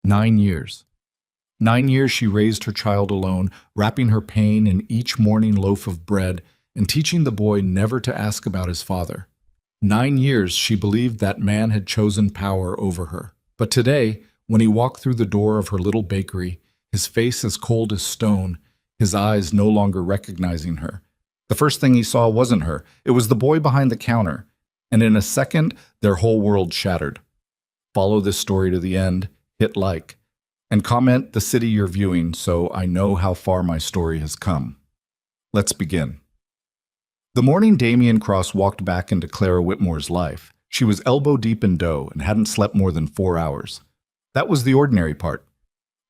9 years. 9 years she raised her child alone, wrapping her pain in each morning loaf of bread and teaching the boy never to ask about his father. 9 years she believed that man had chosen power over her. But today, when he walked through the door of her little bakery, his face as cold as stone, his eyes no longer recognizing her, the first thing he saw wasn't her, it was the boy behind the counter, and in a second, their whole world shattered. Follow this story to the end, hit like, and comment the city you're viewing so I know how far my story has come. Let's begin. The morning Damien Cross walked back into Clara Whitmore's life, she was elbow-deep in dough and hadn't slept more than 4 hours. That was the ordinary part.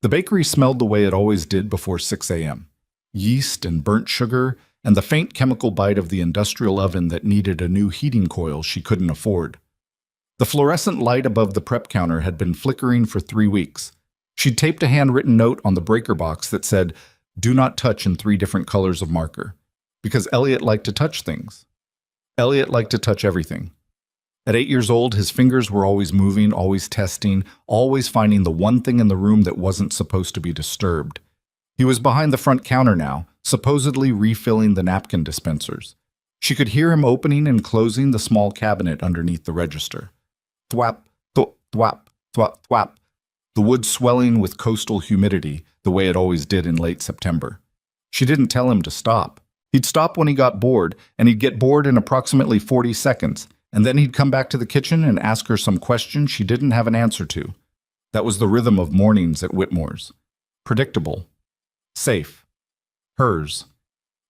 The bakery smelled the way it always did before 6 a.m. Yeast and burnt sugar, and the faint chemical bite of the industrial oven that needed a new heating coil she couldn't afford. The fluorescent light above the prep counter had been flickering for 3 weeks. She'd taped a handwritten note on the breaker box that said, "Do not touch," in 3 different colors of marker. Because Elliot liked to touch things. Elliot liked to touch everything. At 8 years old, his fingers were always moving, always testing, always finding the one thing in the room that wasn't supposed to be disturbed. He was behind the front counter now, supposedly refilling the napkin dispensers. She could hear him opening and closing the small cabinet underneath the register. Thwap, thwap, thwap, thwap, thwap. The wood swelling with coastal humidity, the way it always did in late September. She didn't tell him to stop. He'd stop when he got bored, and he'd get bored in approximately 40 seconds, and then he'd come back to the kitchen and ask her some question she didn't have an answer to. That was the rhythm of mornings at Whitmore's. Predictable. Safe. Hers.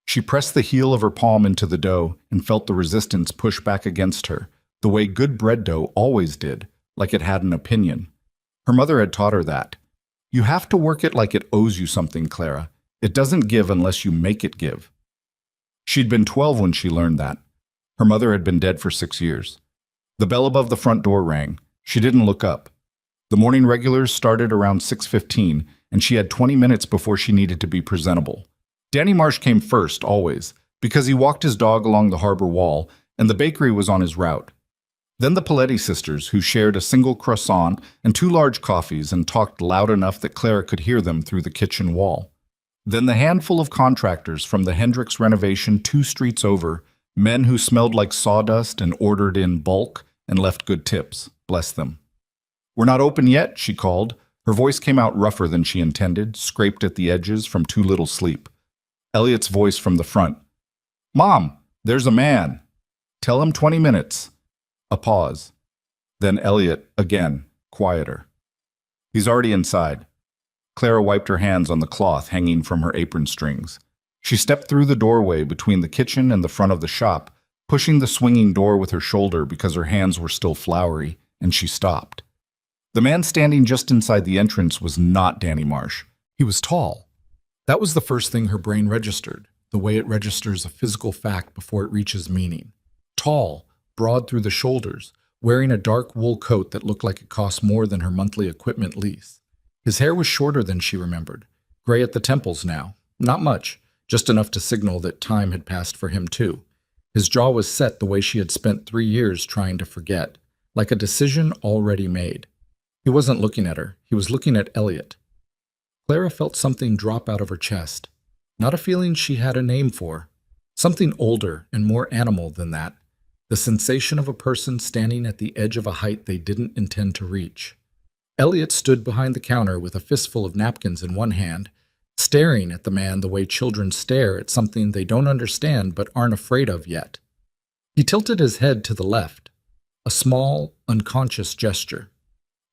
She pressed the heel of her palm into the dough and felt the resistance push back against her, the way good bread dough always did, like it had an opinion. Her mother had taught her that. You have to work it like it owes you something, Clara. It doesn't give unless you make it give. She'd been 12 when she learned that. Her mother had been dead for 6 years. The bell above the front door rang. She didn't look up. The morning regulars started around 6:15, and she had 20 minutes before she needed to be presentable. Danny Marsh came first, always, because he walked his dog along the harbor wall, and the bakery was on his route. Then the Paletti sisters, who shared a single croissant and 2 large coffees and talked loud enough that Clara could hear them through the kitchen wall. Then the handful of contractors from the Hendricks renovation 2 streets over, men who smelled like sawdust and ordered in bulk and left good tips, bless them. "We're not open yet," she called. Her voice came out rougher than she intended, scraped at the edges from too little sleep. Elliot's voice from the front. "Mom, there's a man. Tell him 20 minutes. A pause. Then Elliot, again, quieter. "He's already inside." Clara wiped her hands on the cloth hanging from her apron strings. She stepped through the doorway between the kitchen and the front of the shop, pushing the swinging door with her shoulder because her hands were still floury, and she stopped. The man standing just inside the entrance was not Danny Marsh. He was tall. That was the first thing her brain registered, the way it registers a physical fact before it reaches meaning. Tall, broad through the shoulders, wearing a dark wool coat that looked like it cost more than her monthly equipment lease. His hair was shorter than she remembered, gray at the temples now. Not much, just enough to signal that time had passed for him too. His jaw was set the way she had spent 3 years trying to forget, like a decision already made. He wasn't looking at her, he was looking at Elliot. Clara felt something drop out of her chest. Not a feeling she had a name for. Something older and more animal than that. The sensation of a person standing at the edge of a height they didn't intend to reach. Elliot stood behind the counter with a fistful of napkins in one hand, staring at the man the way children stare at something they don't understand but aren't afraid of yet. He tilted his head to the left, a small, unconscious gesture.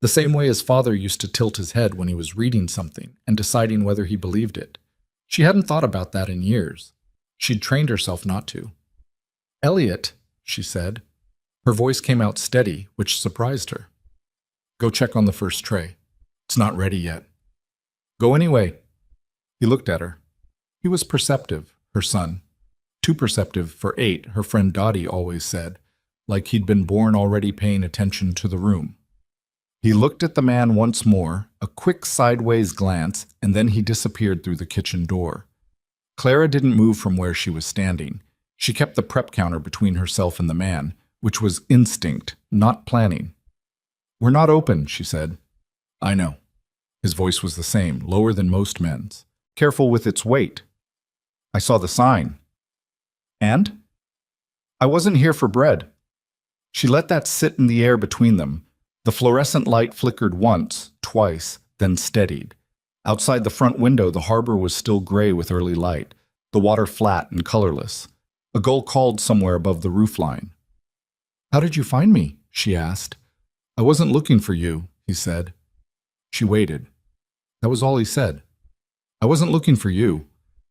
The same way his father used to tilt his head when he was reading something and deciding whether he believed it. She hadn't thought about that in years. She'd trained herself not to. "Elliot," she said. Her voice came out steady, which surprised her. "Go check on the first tray. It's not ready yet." "Go anyway." He looked at her. He was perceptive, her son. Too perceptive for 8, her friend Dottie always said, like he'd been born already paying attention to the room. He looked at the man once more, a quick sideways glance, and then he disappeared through the kitchen door. Clara didn't move from where she was standing. She kept the prep counter between herself and the man, which was instinct, not planning. "We're not open," she said. "I know." His voice was the same, lower than most men's. Careful with its weight. I saw the sign. And? I wasn't here for bread. She let that sit in the air between them. The fluorescent light flickered once, twice, then steadied. Outside the front window, the harbor was still gray with early light, the water flat and colorless. A gull called somewhere above the roofline. How did you find me? She asked. I wasn't looking for you, he said. She waited. That was all he said. I wasn't looking for you.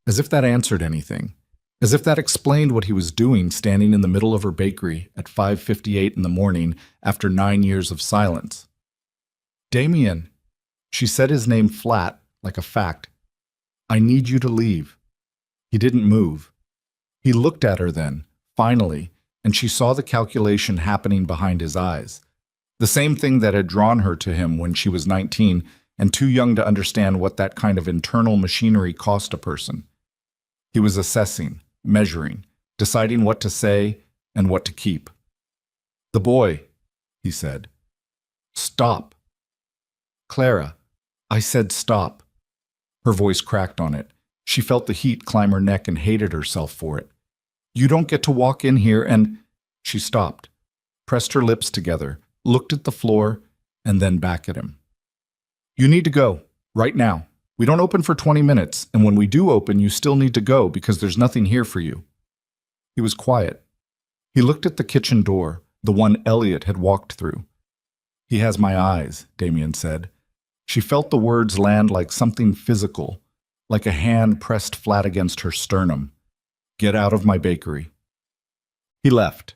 As if that answered anything. As if that explained what he was doing standing in the middle of her bakery at 5:58 in the morning after 9 years of silence. Damien. She said his name flat, like a fact. I need you to leave. He didn't move. He looked at her then, finally, and she saw the calculation happening behind his eyes. The same thing that had drawn her to him when she was 19 and too young to understand what that kind of internal machinery cost a person. He was assessing, measuring, deciding what to say and what to keep. The boy, he said. Stop. Clara, I said stop. Her voice cracked on it. She felt the heat climb her neck and hated herself for it. You don't get to walk in here and... She stopped, pressed her lips together, looked at the floor, and then back at him. You need to go, right now. We don't open for 20 minutes, and when we do open, you still need to go because there's nothing here for you. He was quiet. He looked at the kitchen door, the one Elliot had walked through. He has my eyes, Damien said. She felt the words land like something physical, like a hand pressed flat against her sternum. Get out of my bakery. He left.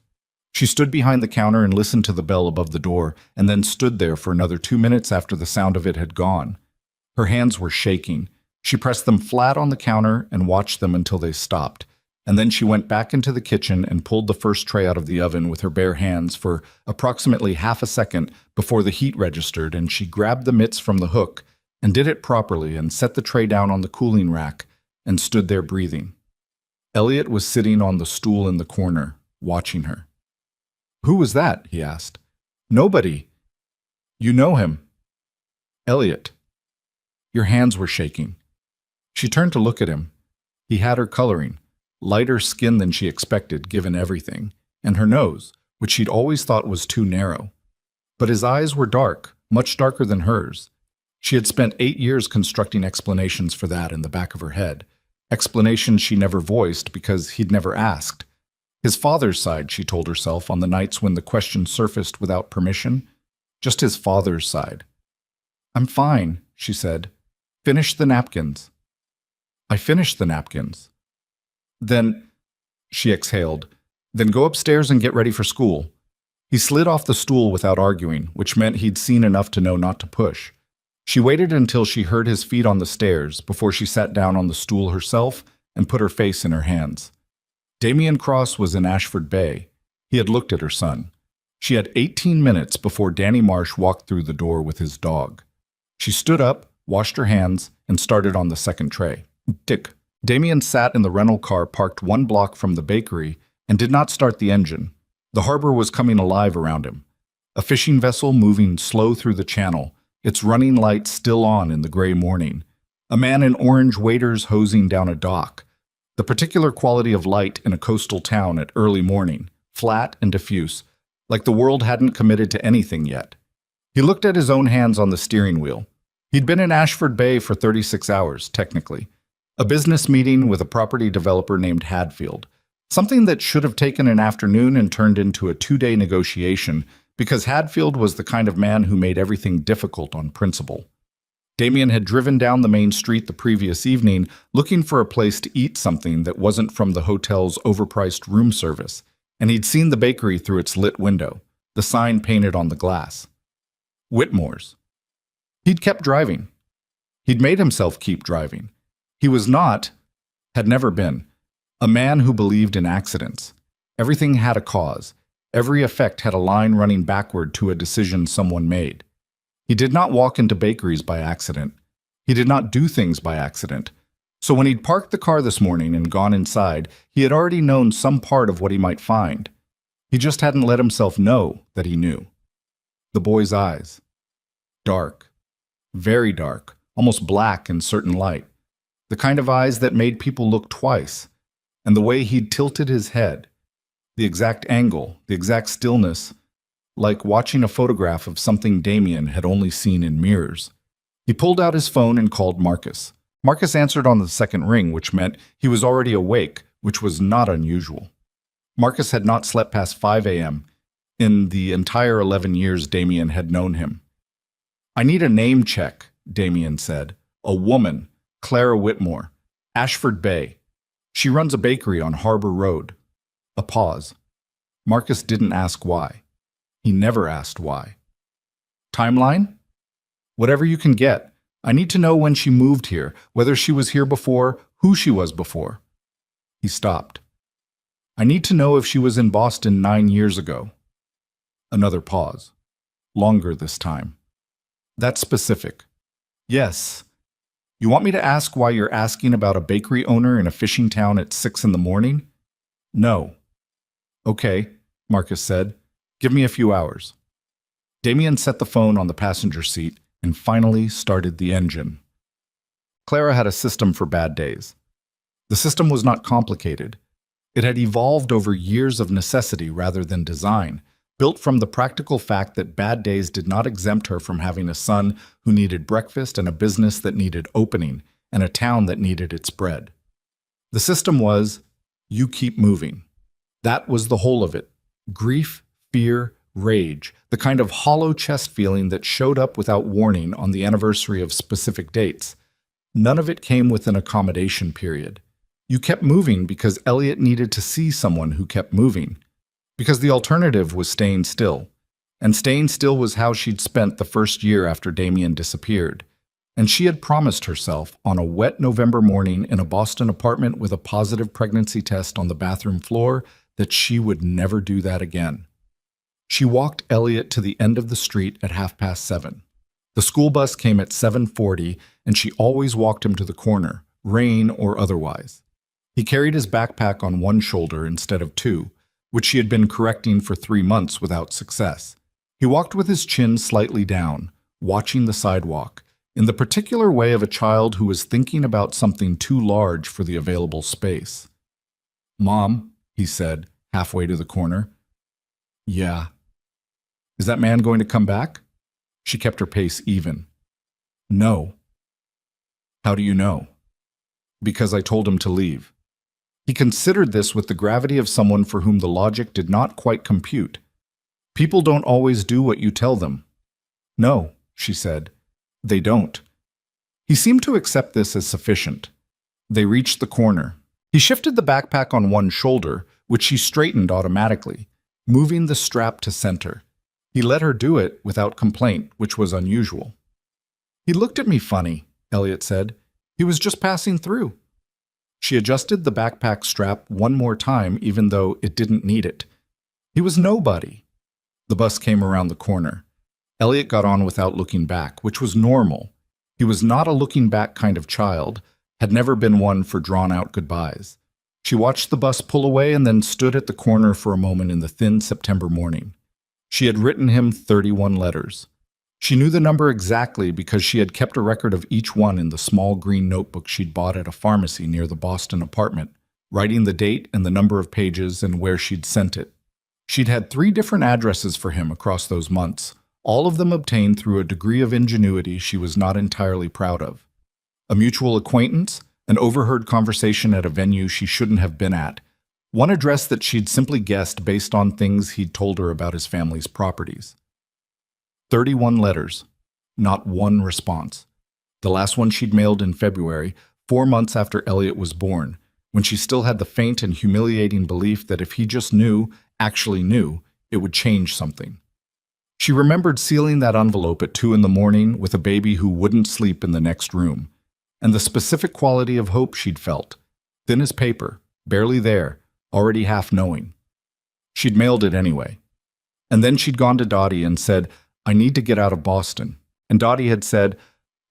She stood behind the counter and listened to the bell above the door, and then stood there for another 2 minutes after the sound of it had gone. Her hands were shaking. She pressed them flat on the counter and watched them until they stopped, and then she went back into the kitchen and pulled the first tray out of the oven with her bare hands for approximately half a second before the heat registered, and she grabbed the mitts from the hook and did it properly and set the tray down on the cooling rack and stood there breathing. Elliot was sitting on the stool in the corner, watching her. Who was that? He asked. Nobody. You know him. Elliot. Your hands were shaking. She turned to look at him. He had her coloring, lighter skin than she expected given everything, and her nose, which she'd always thought was too narrow. But his eyes were dark, much darker than hers. She had spent 8 years constructing explanations for that in the back of her head, explanations she never voiced because he'd never asked. His father's side, she told herself on the nights when the question surfaced without permission, just his father's side. I'm fine, she said. Finish the napkins. I finished the napkins. Then, she exhaled, then go upstairs and get ready for school. He slid off the stool without arguing, which meant he'd seen enough to know not to push. She waited until she heard his feet on the stairs before she sat down on the stool herself and put her face in her hands. Damien Cross was in Ashford Bay. He had looked at her son. She had 18 minutes before Danny Marsh walked through the door with his dog. She stood up, washed her hands, and started on the second tray. Tick. Damien sat in the rental car parked 1 block from the bakery and did not start the engine. The harbor was coming alive around him. A fishing vessel moving slow through the channel, its running lights still on in the gray morning. A man in orange waders hosing down a dock. The particular quality of light in a coastal town at early morning, flat and diffuse, like the world hadn't committed to anything yet. He looked at his own hands on the steering wheel. He'd been in Ashford Bay for 36 hours, technically. A business meeting with a property developer named Hadfield. Something that should have taken an afternoon and turned into a 2-day negotiation because Hadfield was the kind of man who made everything difficult on principle. Damien had driven down the main street the previous evening looking for a place to eat something that wasn't from the hotel's overpriced room service, and he'd seen the bakery through its lit window, the sign painted on the glass. Whitmore's. He'd kept driving. He'd made himself keep driving. He was not, had never been, a man who believed in accidents. Everything had a cause. Every effect had a line running backward to a decision someone made. He did not walk into bakeries by accident. He did not do things by accident. So when he'd parked the car this morning and gone inside, he had already known some part of what he might find. He just hadn't let himself know that he knew. The boy's eyes. Dark. Very dark, almost black in certain light. The kind of eyes that made people look twice. And the way he'd tilted his head. The exact angle, the exact stillness, like watching a photograph of something Damien had only seen in mirrors. He pulled out his phone and called Marcus. Marcus answered on the second ring, which meant he was already awake, which was not unusual. Marcus had not slept past 5 a.m. in the entire 11 years Damien had known him. "I need a name check," Damien said. "A woman, Clara Whitmore, Ashford Bay. She runs a bakery on Harbor Road." A pause. Marcus didn't ask why. He never asked why. "Timeline? Whatever you can get. I need to know when she moved here, whether she was here before, who she was before." He stopped. "I need to know if she was in Boston 9 years ago." Another pause. Longer this time. "That's specific." "Yes. You want me to ask why you're asking about a bakery owner in a fishing town at 6 in the morning?" "No." "Okay," Marcus said. "Give me a few hours." Damien set the phone on the passenger seat and finally started the engine. Clara had a system for bad days. The system was not complicated. It had evolved over years of necessity rather than design, built from the practical fact that bad days did not exempt her from having a son who needed breakfast and a business that needed opening and a town that needed its bread. The system was, you keep moving. That was the whole of it. Grief, fear, rage, the kind of hollow chest feeling that showed up without warning on the anniversary of specific dates. None of it came with an accommodation period. You kept moving because Elliot needed to see someone who kept moving. Because the alternative was staying still. And staying still was how she'd spent the first year after Damien disappeared. And she had promised herself, on a wet November morning in a Boston apartment with a positive pregnancy test on the bathroom floor, that she would never do that again. She walked Elliot to the end of the street at 7:30. The school bus came at 7:40, and she always walked him to the corner, rain or otherwise. He carried his backpack on one shoulder instead of two, which she had been correcting for 3 months without success. He walked with his chin slightly down, watching the sidewalk, in the particular way of a child who was thinking about something too large for the available space. "Mom," he said, halfway to the corner. "Yeah." "Is that man going to come back?" She kept her pace even. "No." "How do you know?" "Because I told him to leave." He considered this with the gravity of someone for whom the logic did not quite compute. "People don't always do what you tell them." "No," she said. "They don't." He seemed to accept this as sufficient. They reached the corner. He shifted the backpack on one shoulder, which she straightened automatically, moving the strap to center. He let her do it without complaint, which was unusual. "He looked at me funny," Elliot said. "He was just passing through." She adjusted the backpack strap one more time, even though it didn't need it. He was nobody. The bus came around the corner. Elliot got on without looking back, which was normal. He was not a looking back kind of child, had never been one for drawn-out goodbyes. She watched the bus pull away and then stood at the corner for a moment in the thin September morning. She had written him 31 letters. She knew the number exactly because she had kept a record of each one in the small green notebook she'd bought at a pharmacy near the Boston apartment, writing the date and the number of pages and where she'd sent it. She'd had 3 different addresses for him across those months, all of them obtained through a degree of ingenuity she was not entirely proud of. A mutual acquaintance, an overheard conversation at a venue she shouldn't have been at, one address that she'd simply guessed based on things he'd told her about his family's properties. 31 letters, not one response. The last one she'd mailed in February, 4 months after Elliot was born, when she still had the faint and humiliating belief that if he just knew, actually knew, it would change something. She remembered sealing that envelope at 2 in the morning with a baby who wouldn't sleep in the next room, and the specific quality of hope she'd felt, thin as paper, barely there, already half knowing. She'd mailed it anyway. And then she'd gone to Dottie and said, "I need to get out of Boston." And Dottie had said,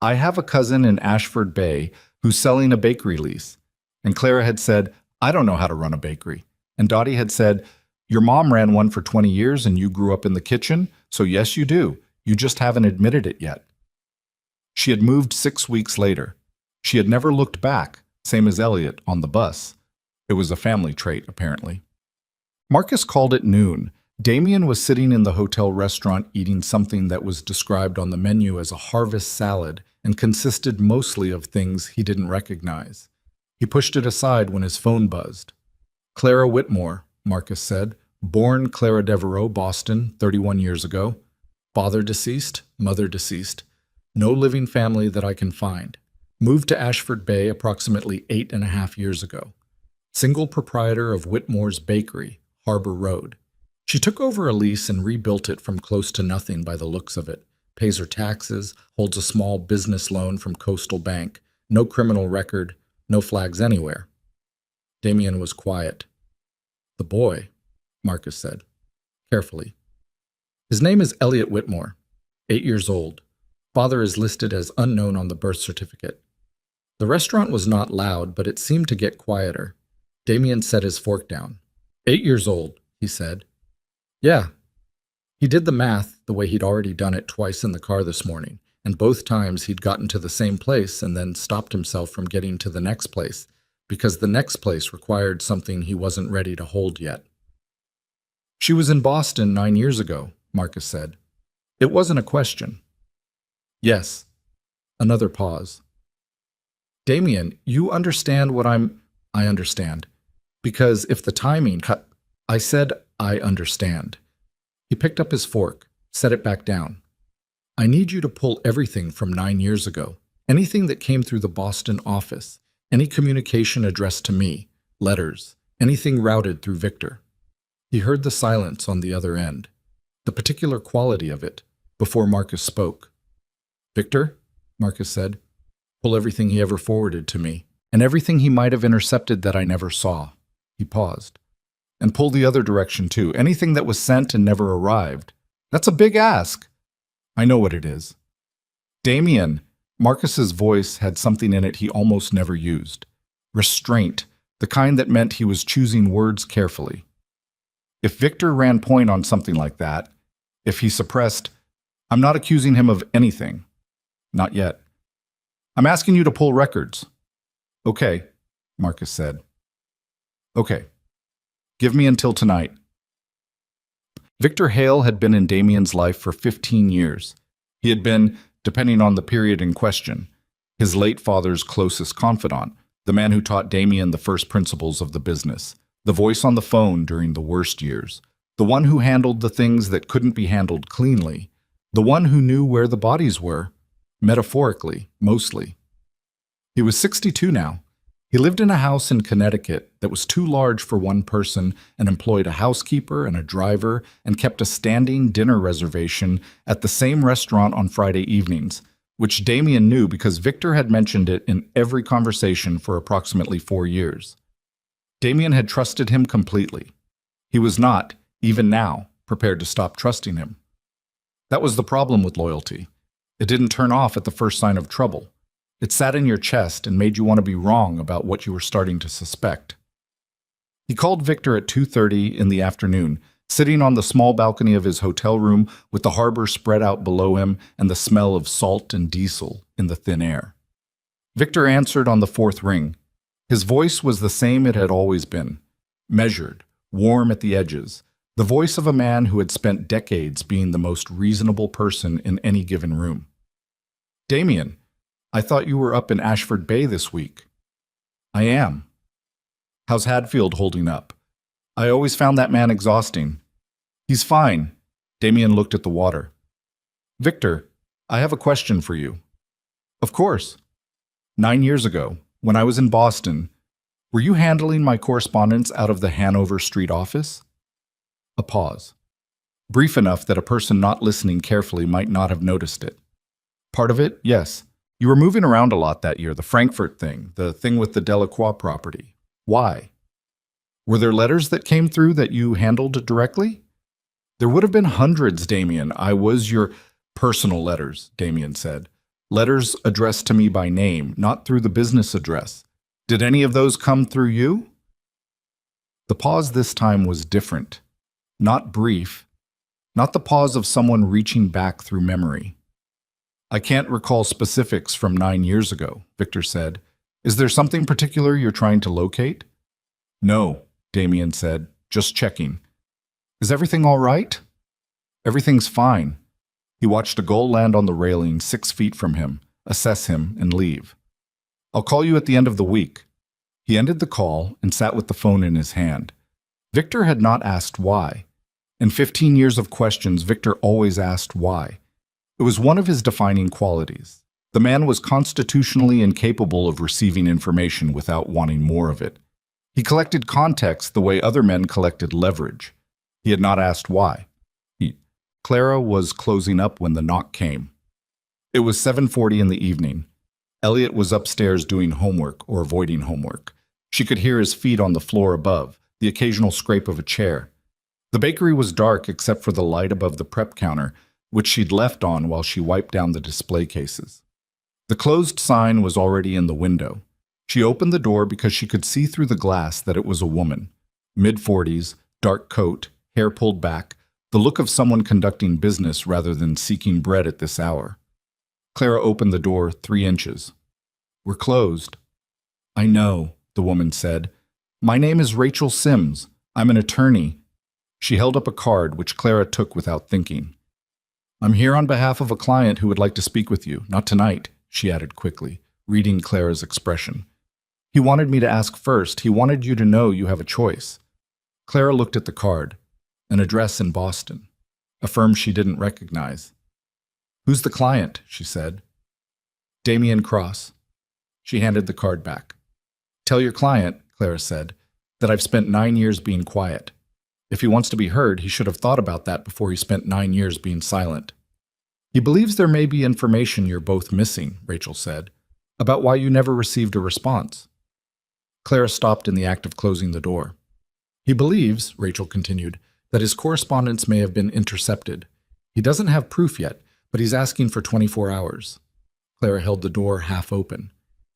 "I have a cousin in Ashford Bay who's selling a bakery lease." And Clara had said, "I don't know how to run a bakery." And Dottie had said, "Your mom ran one for 20 years and you grew up in the kitchen, so yes you do. You just haven't admitted it yet." She had moved 6 weeks later. She had never looked back, same as Elliot on the bus. It was a family trait, apparently. Marcus called it noon. Damien was sitting in the hotel restaurant eating something that was described on the menu as a harvest salad and consisted mostly of things he didn't recognize. He pushed it aside when his phone buzzed. Clara Whitmore, Marcus said, born Clara Devereaux, Boston, 31 years ago. Father deceased, mother deceased. No living family that I can find. Moved to Ashford Bay approximately 8.5 years ago. Single proprietor of Whitmore's Bakery, Harbor Road. She took over a lease and rebuilt it from close to nothing by the looks of it. Pays her taxes, holds a small business loan from Coastal Bank. No criminal record, no flags anywhere. Damien was quiet. The boy, Marcus said, carefully. His name is Elliot Whitmore, 8 years old. Father is listed as unknown on the birth certificate. The restaurant was not loud, but it seemed to get quieter. Damien set his fork down. 8 years old, he said. Yeah. He did the math the way he'd already done it twice in the car this morning, and both times he'd gotten to the same place and then stopped himself from getting to the next place, because the next place required something he wasn't ready to hold yet. She was in Boston 9 years ago, Marcus said. It wasn't a question. Yes. Another pause. Damien, you understand what I understand. Because if the timing... I said I understand. He picked up his fork, set it back down. I need you to pull everything from 9 years ago. Anything that came through the Boston office. Any communication addressed to me. Letters. Anything routed through Victor. He heard the silence on the other end. The particular quality of it, before Marcus spoke. Victor, Marcus said, pull everything he ever forwarded to me, and everything he might have intercepted that I never saw. He paused. And pull the other direction too, anything that was sent and never arrived. That's a big ask. I know what it is. Damien, Marcus's voice had something in it he almost never used. Restraint, the kind that meant he was choosing words carefully. If Victor ran point on something like that, if he suppressed, I'm not accusing him of anything. Not yet. I'm asking you to pull records. Okay, Marcus said. Okay. Give me until tonight. Victor Hale had been in Damien's life for 15 years. He had been, depending on the period in question, his late father's closest confidant, the man who taught Damien the first principles of the business, the voice on the phone during the worst years, the one who handled the things that couldn't be handled cleanly, the one who knew where the bodies were, metaphorically, mostly. He was 62 now. He lived in a house in Connecticut that was too large for one person and employed a housekeeper and a driver and kept a standing dinner reservation at the same restaurant on Friday evenings, which Damien knew because Victor had mentioned it in every conversation for approximately 4 years. Damien had trusted him completely. He was not, even now, prepared to stop trusting him. That was the problem with loyalty. It didn't turn off at the first sign of trouble. It sat in your chest and made you want to be wrong about what you were starting to suspect. He called Victor at 2:30 in the afternoon, sitting on the small balcony of his hotel room with the harbor spread out below him and the smell of salt and diesel in the thin air. Victor answered on the fourth ring. His voice was the same it had always been, measured, warm at the edges, the voice of a man who had spent decades being the most reasonable person in any given room. Damien, I thought you were up in Ashford Bay this week. I am. How's Hadfield holding up? I always found that man exhausting. He's fine. Damien looked at the water. Victor, I have a question for you. Of course. 9 years ago, when I was in Boston, were you handling my correspondence out of the Hanover Street office? A pause. Brief enough that a person not listening carefully might not have noticed it. Part of it, yes. You were moving around a lot that year, the Frankfurt thing, the thing with the Delacroix property. Why? Were there letters that came through that you handled directly? There would have been hundreds, Damien. I was your personal letters, Damien said. Letters addressed to me by name, not through the business address. Did any of those come through you? The pause this time was different. Not brief. Not the pause of someone reaching back through memory. I can't recall specifics from 9 years ago, Victor said. Is there something particular you're trying to locate? No, Damien said, just checking. Is everything all right? Everything's fine. He watched a gull land on the railing 6 feet from him, assess him, and leave. I'll call you at the end of the week. He ended the call and sat with the phone in his hand. Victor had not asked why. In 15 years of questions, Victor always asked why. It was one of his defining qualities. The man was constitutionally incapable of receiving information without wanting more of it. He collected context the way other men collected leverage. He had not asked why. Clara was closing up when the knock came. It was 7:40 in the evening. Elliot was upstairs doing homework or avoiding homework. She could hear his feet on the floor above, the occasional scrape of a chair. The bakery was dark except for the light above the prep counter, which she'd left on while she wiped down the display cases. The closed sign was already in the window. She opened the door because she could see through the glass that it was a woman. Mid-40s, dark coat, hair pulled back, the look of someone conducting business rather than seeking bread at this hour. Clara opened the door 3 inches. We're closed. I know, the woman said. My name is Rachel Sims. I'm an attorney. She held up a card, which Clara took without thinking. I'm here on behalf of a client who would like to speak with you. Not tonight, she added quickly, reading Clara's expression. He wanted me to ask first. He wanted you to know you have a choice. Clara looked at the card. An address in Boston. A firm she didn't recognize. Who's the client? She said. Damien Cross. She handed the card back. Tell your client, Clara said, that I've spent 9 years being quiet. If he wants to be heard, he should have thought about that before he spent 9 years being silent. He believes there may be information you're both missing, Rachel said, about why you never received a response. Clara stopped in the act of closing the door. He believes, Rachel continued, that his correspondence may have been intercepted. He doesn't have proof yet, but he's asking for 24 hours. Clara held the door half open.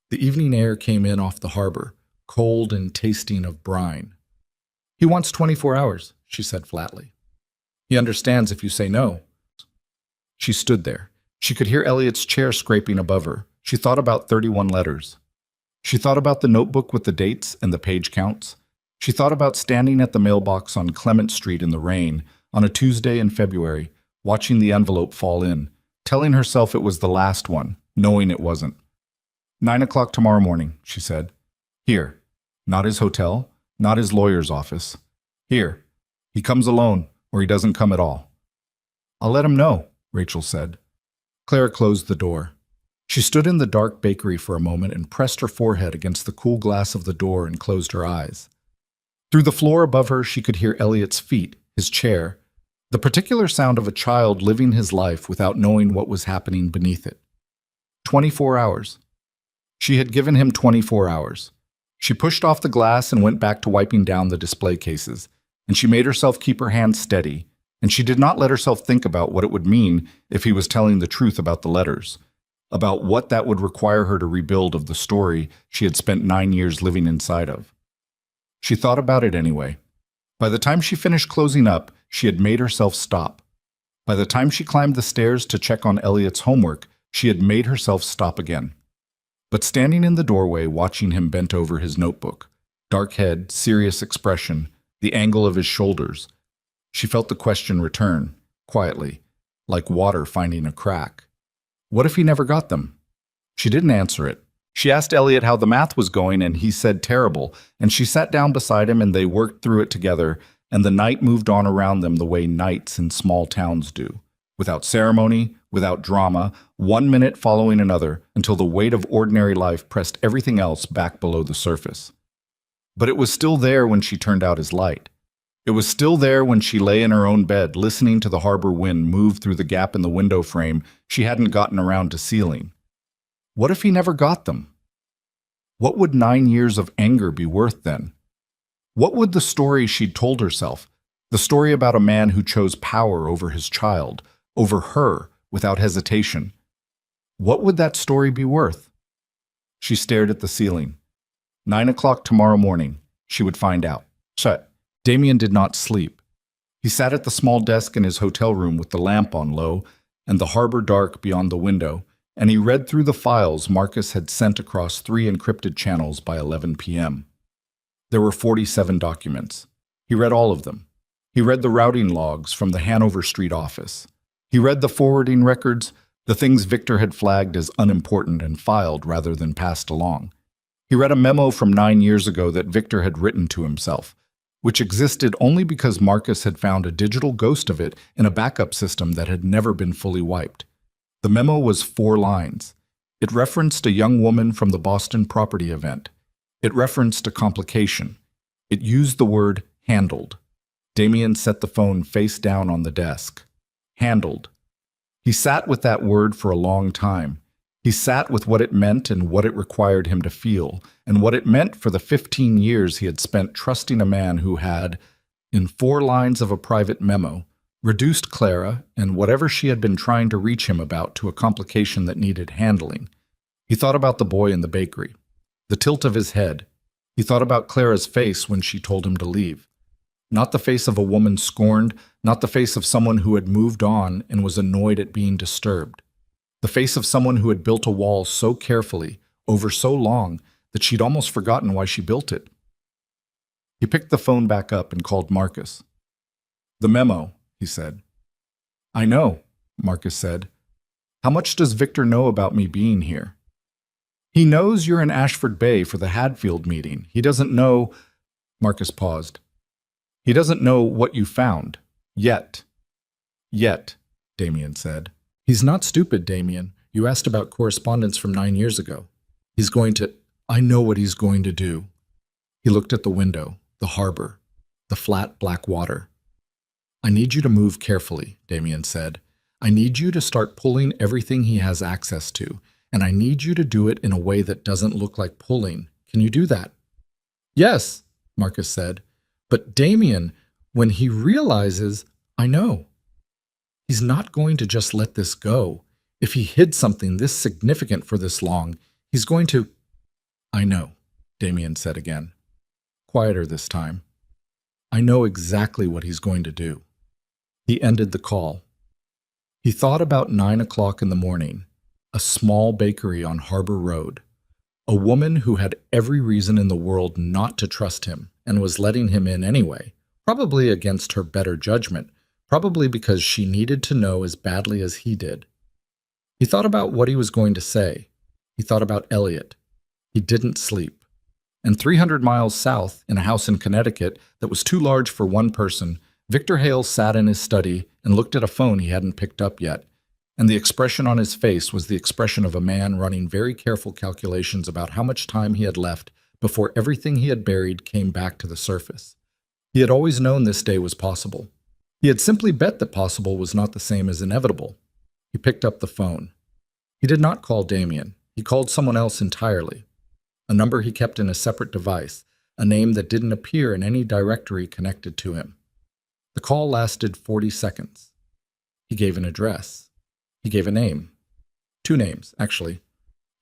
The evening air came in off the harbor, cold and tasting of brine. He wants 24 hours, she said flatly. He understands if you say no. She stood there. She could hear Elliot's chair scraping above her. She thought about 31 letters. She thought about the notebook with the dates and the page counts. She thought about standing at the mailbox on Clement Street in the rain on a Tuesday in February, watching the envelope fall in, telling herself it was the last one, knowing it wasn't. 9 o'clock tomorrow morning, she said. Here. Not his hotel, not his lawyer's office. Here. He comes alone, or he doesn't come at all. I'll let him know, Rachel said. Clara closed the door. She stood in the dark bakery for a moment and pressed her forehead against the cool glass of the door and closed her eyes. Through the floor above her, she could hear Elliot's feet, his chair, the particular sound of a child living his life without knowing what was happening beneath it. 24 hours. She had given him 24 hours. She pushed off the glass and went back to wiping down the display cases, and she made herself keep her hands steady, and she did not let herself think about what it would mean if he was telling the truth about the letters, about what that would require her to rebuild of the story she had spent 9 years living inside of. She thought about it anyway. By the time she finished closing up, she had made herself stop. By the time she climbed the stairs to check on Elliot's homework, she had made herself stop again. But standing in the doorway, watching him bent over his notebook, dark head, serious expression, the angle of his shoulders, she felt the question return, quietly, like water finding a crack. What if he never got them? She didn't answer it. She asked Elliot how the math was going, and he said terrible, and she sat down beside him and they worked through it together, and the night moved on around them the way nights in small towns do, without ceremony, without drama, 1 minute following another, until the weight of ordinary life pressed everything else back below the surface. But it was still there when she turned out his light. It was still there when she lay in her own bed, listening to the harbor wind move through the gap in the window frame she hadn't gotten around to sealing. What if he never got them? What would 9 years of anger be worth then? What would the story she'd told herself, the story about a man who chose power over his child, over her, without hesitation, what would that story be worth? She stared at the ceiling. 9 o'clock tomorrow morning, she would find out. Damien did not sleep. He sat at the small desk in his hotel room with the lamp on low and the harbor dark beyond the window, and he read through the files Marcus had sent across 3 encrypted channels by 11 p.m. There were 47 documents. He read all of them. He read the routing logs from the Hanover Street office. He read the forwarding records, the things Victor had flagged as unimportant and filed rather than passed along. He read a memo from 9 years ago that Victor had written to himself, which existed only because Marcus had found a digital ghost of it in a backup system that had never been fully wiped. The memo was 4 lines. It referenced a young woman from the Boston property event. It referenced a complication. It used the word handled. Damien set the phone face down on the desk. Handled. He sat with that word for a long time. He sat with what it meant and what it required him to feel, and what it meant for the 15 years he had spent trusting a man who had, in 4 lines of a private memo, reduced Clara and whatever she had been trying to reach him about to a complication that needed handling. He thought about the boy in the bakery, the tilt of his head. He thought about Clara's face when she told him to leave. Not the face of a woman scorned, not the face of someone who had moved on and was annoyed at being disturbed. The face of someone who had built a wall so carefully, over so long, that she'd almost forgotten why she built it. He picked the phone back up and called Marcus. "The memo," he said. "I know," Marcus said. "How much does Victor know about me being here?" "He knows you're in Ashford Bay for the Hadfield meeting. He doesn't know—" Marcus paused. "He doesn't know what you found. Yet." "Yet," Damien said. "He's not stupid, Damien. You asked about correspondence from 9 years ago. He's going to— I know what he's going to do." He looked at the window, the harbor, the flat black water. "I need you to move carefully," Damien said. "I need you to start pulling everything he has access to, and I need you to do it in a way that doesn't look like pulling. Can you do that?" "Yes," Marcus said. "But Damien, when he realizes— I know. He's not going to just let this go. If he hid something this significant for this long, he's going to—" "I know," Damien said again. Quieter this time. "I know exactly what he's going to do." He ended the call. He thought about 9 o'clock in the morning, a small bakery on Harbor Road, a woman who had every reason in the world not to trust him and was letting him in anyway, probably against her better judgment, probably because she needed to know as badly as he did. He thought about what he was going to say. He thought about Elliot. He didn't sleep. And 300 miles south, in a house in Connecticut that was too large for one person, Victor Hale sat in his study and looked at a phone he hadn't picked up yet, and the expression on his face was the expression of a man running very careful calculations about how much time he had left before everything he had buried came back to the surface. He had always known this day was possible. He had simply bet that possible was not the same as inevitable. He picked up the phone. He did not call Damien. He called someone else entirely. A number he kept in a separate device, a name that didn't appear in any directory connected to him. The call lasted 40 seconds. He gave an address. He gave a name. 2 names, actually.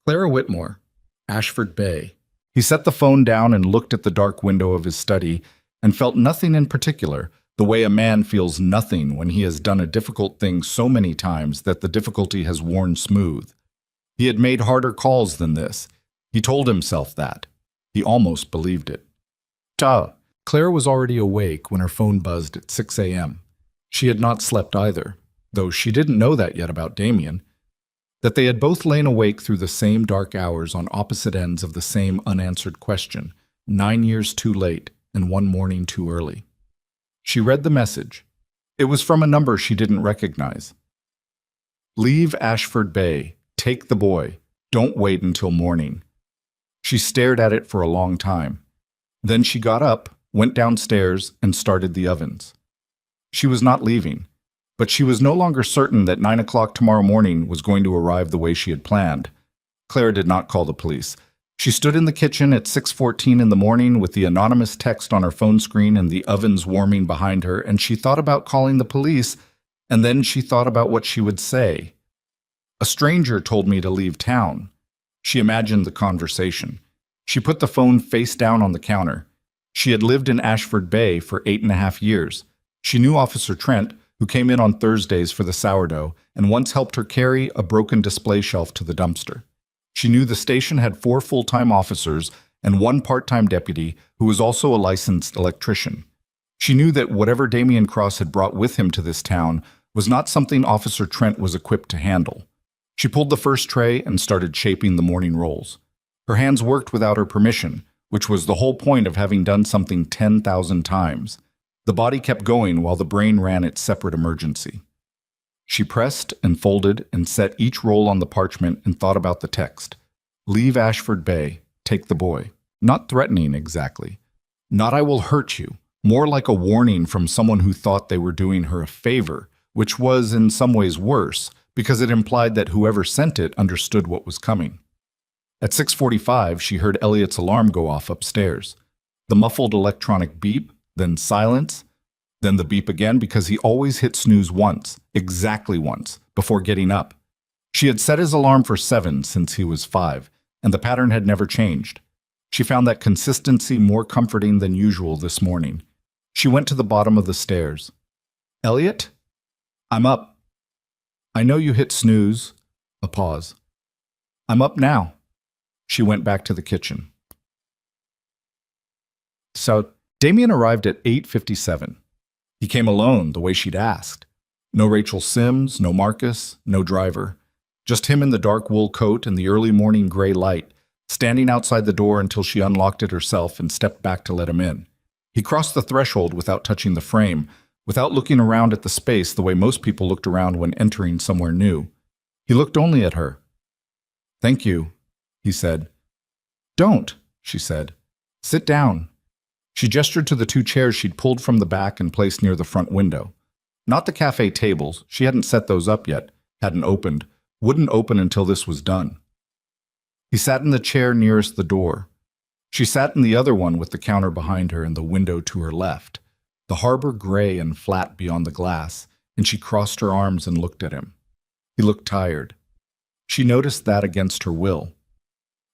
Clara Whitmore, Ashford Bay. He set the phone down and looked at the dark window of his study and felt nothing in particular, the way a man feels nothing when he has done a difficult thing so many times that the difficulty has worn smooth. He had made harder calls than this. He told himself that. He almost believed it. Claire was already awake when her phone buzzed at 6 a.m. She had not slept either, though she didn't know that yet about Damien, that they had both lain awake through the same dark hours on opposite ends of the same unanswered question, 9 years too late and 1 morning too early. She read the message. It was from a number she didn't recognize. "Leave Ashford Bay. Take the boy. Don't wait until morning." She stared at it for a long time. Then she got up, went downstairs, and started the ovens. She was not leaving, but she was no longer certain that 9 o'clock tomorrow morning was going to arrive the way she had planned. Claire did not call the police. She stood in the kitchen at 6:14 in the morning with the anonymous text on her phone screen and the ovens warming behind her, and she thought about calling the police, and then she thought about what she would say. "A stranger told me to leave town." She imagined the conversation. She put the phone face down on the counter. She had lived in Ashford Bay for 8.5 years. She knew Officer Trent, who came in on Thursdays for the sourdough and once helped her carry a broken display shelf to the dumpster. She knew the station had 4 full-time officers and 1 part-time deputy who was also a licensed electrician. She knew that whatever Damian Cross had brought with him to this town was not something Officer Trent was equipped to handle. She pulled the first tray and started shaping the morning rolls. Her hands worked without her permission, which was the whole point of having done something 10,000 times. The body kept going while the brain ran its separate emergency. She pressed and folded and set each roll on the parchment and thought about the text. Leave Ashford Bay, take the boy. Not threatening exactly. Not I will hurt you. More like a warning from someone who thought they were doing her a favor, which was in some ways worse, because it implied that whoever sent it understood what was coming. At 6:45, she heard Elliot's alarm go off upstairs. The muffled electronic beep, then silence, then the beep again because he always hit snooze once, exactly once, before getting up. She had set his alarm for 7 since he was 5, and the pattern had never changed. She found that consistency more comforting than usual this morning. She went to the bottom of the stairs. Elliot? I'm up. I know you hit snooze. A pause. I'm up now. She went back to the kitchen. So, Damian arrived at 8:57. He came alone, the way she'd asked. No Rachel Sims, no Marcus, no driver. Just him in the dark wool coat and the early morning gray light, standing outside the door until she unlocked it herself and stepped back to let him in. He crossed the threshold without touching the frame, without looking around at the space the way most people looked around when entering somewhere new. He looked only at her. Thank you, he said. Don't, she said. Sit down. She gestured to the 2 chairs she'd pulled from the back and placed near the front window. Not the cafe tables, she hadn't set those up yet, hadn't opened, wouldn't open until this was done. He sat in the chair nearest the door. She sat in the other one with the counter behind her and the window to her left, the harbor gray and flat beyond the glass, and she crossed her arms and looked at him. He looked tired. She noticed that against her will.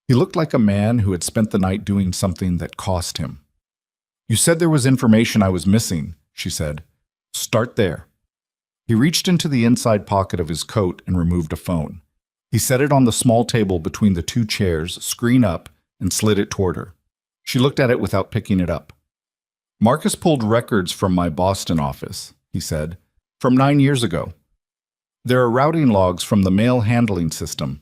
He looked like a man who had spent the night doing something that cost him. You said there was information I was missing, she said. Start there. He reached into the inside pocket of his coat and removed a phone. He set it on the small table between the 2 chairs, screen up, and slid it toward her. She looked at it without picking it up. Marcus pulled records from my Boston office, he said, from 9 years ago. There are routing logs from the mail handling system.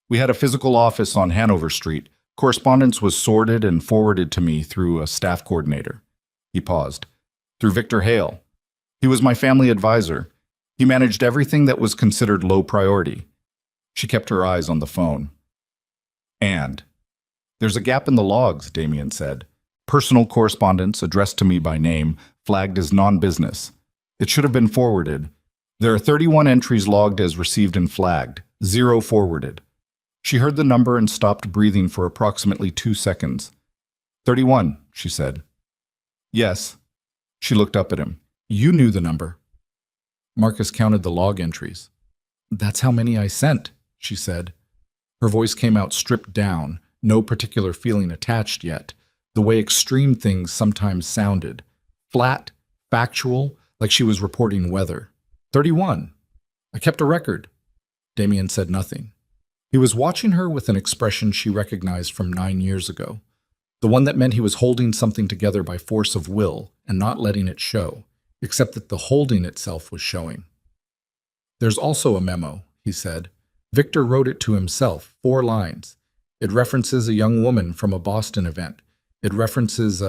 We had a physical office on Hanover Street. Correspondence was sorted and forwarded to me through a staff coordinator. He paused. Through Victor Hale. He was my family advisor. He managed everything that was considered low priority. She kept her eyes on the phone. And there's a gap in the logs, Damian said. Personal correspondence addressed to me by name, flagged as non-business. It should have been forwarded. There are 31 entries logged as received and flagged, 0 forwarded. She heard the number and stopped breathing for approximately 2 seconds. 31, she said. Yes. She looked up at him. You knew the number. Marcus counted the log entries. That's how many I sent, she said. Her voice came out stripped down, no particular feeling attached yet, the way extreme things sometimes sounded. Flat, factual, like she was reporting weather. 31. I kept a record. Damian said nothing. He was watching her with an expression she recognized from 9 years ago, the one that meant he was holding something together by force of will and not letting it show, except that the holding itself was showing. There's also a memo, he said. Victor wrote it to himself, 4 lines. It references a young woman from a Boston event. It references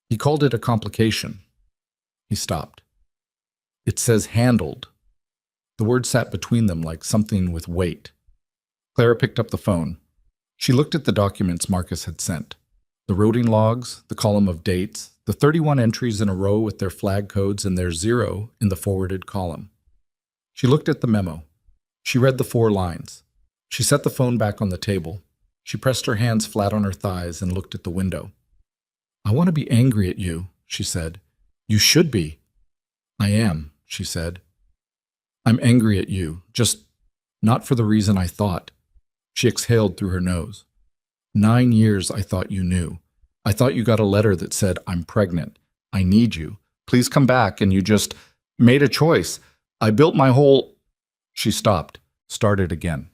he called it a complication. He stopped. It says handled. The word sat between them like something with weight. Clara picked up the phone. She looked at the documents Marcus had sent. The routing logs, the column of dates, the 31 entries in a row with their flag codes and their 0 in the forwarded column. She looked at the memo. She read the 4 lines. She set the phone back on the table. She pressed her hands flat on her thighs and looked at the window. I want to be angry at you, she said. You should be. I am, she said. I'm angry at you, just not for the reason I thought. She exhaled through her nose. 9 years I thought you knew. I thought you got a letter that said, I'm pregnant. I need you. Please come back, and you just Made a choice. I built my whole... She stopped, started again.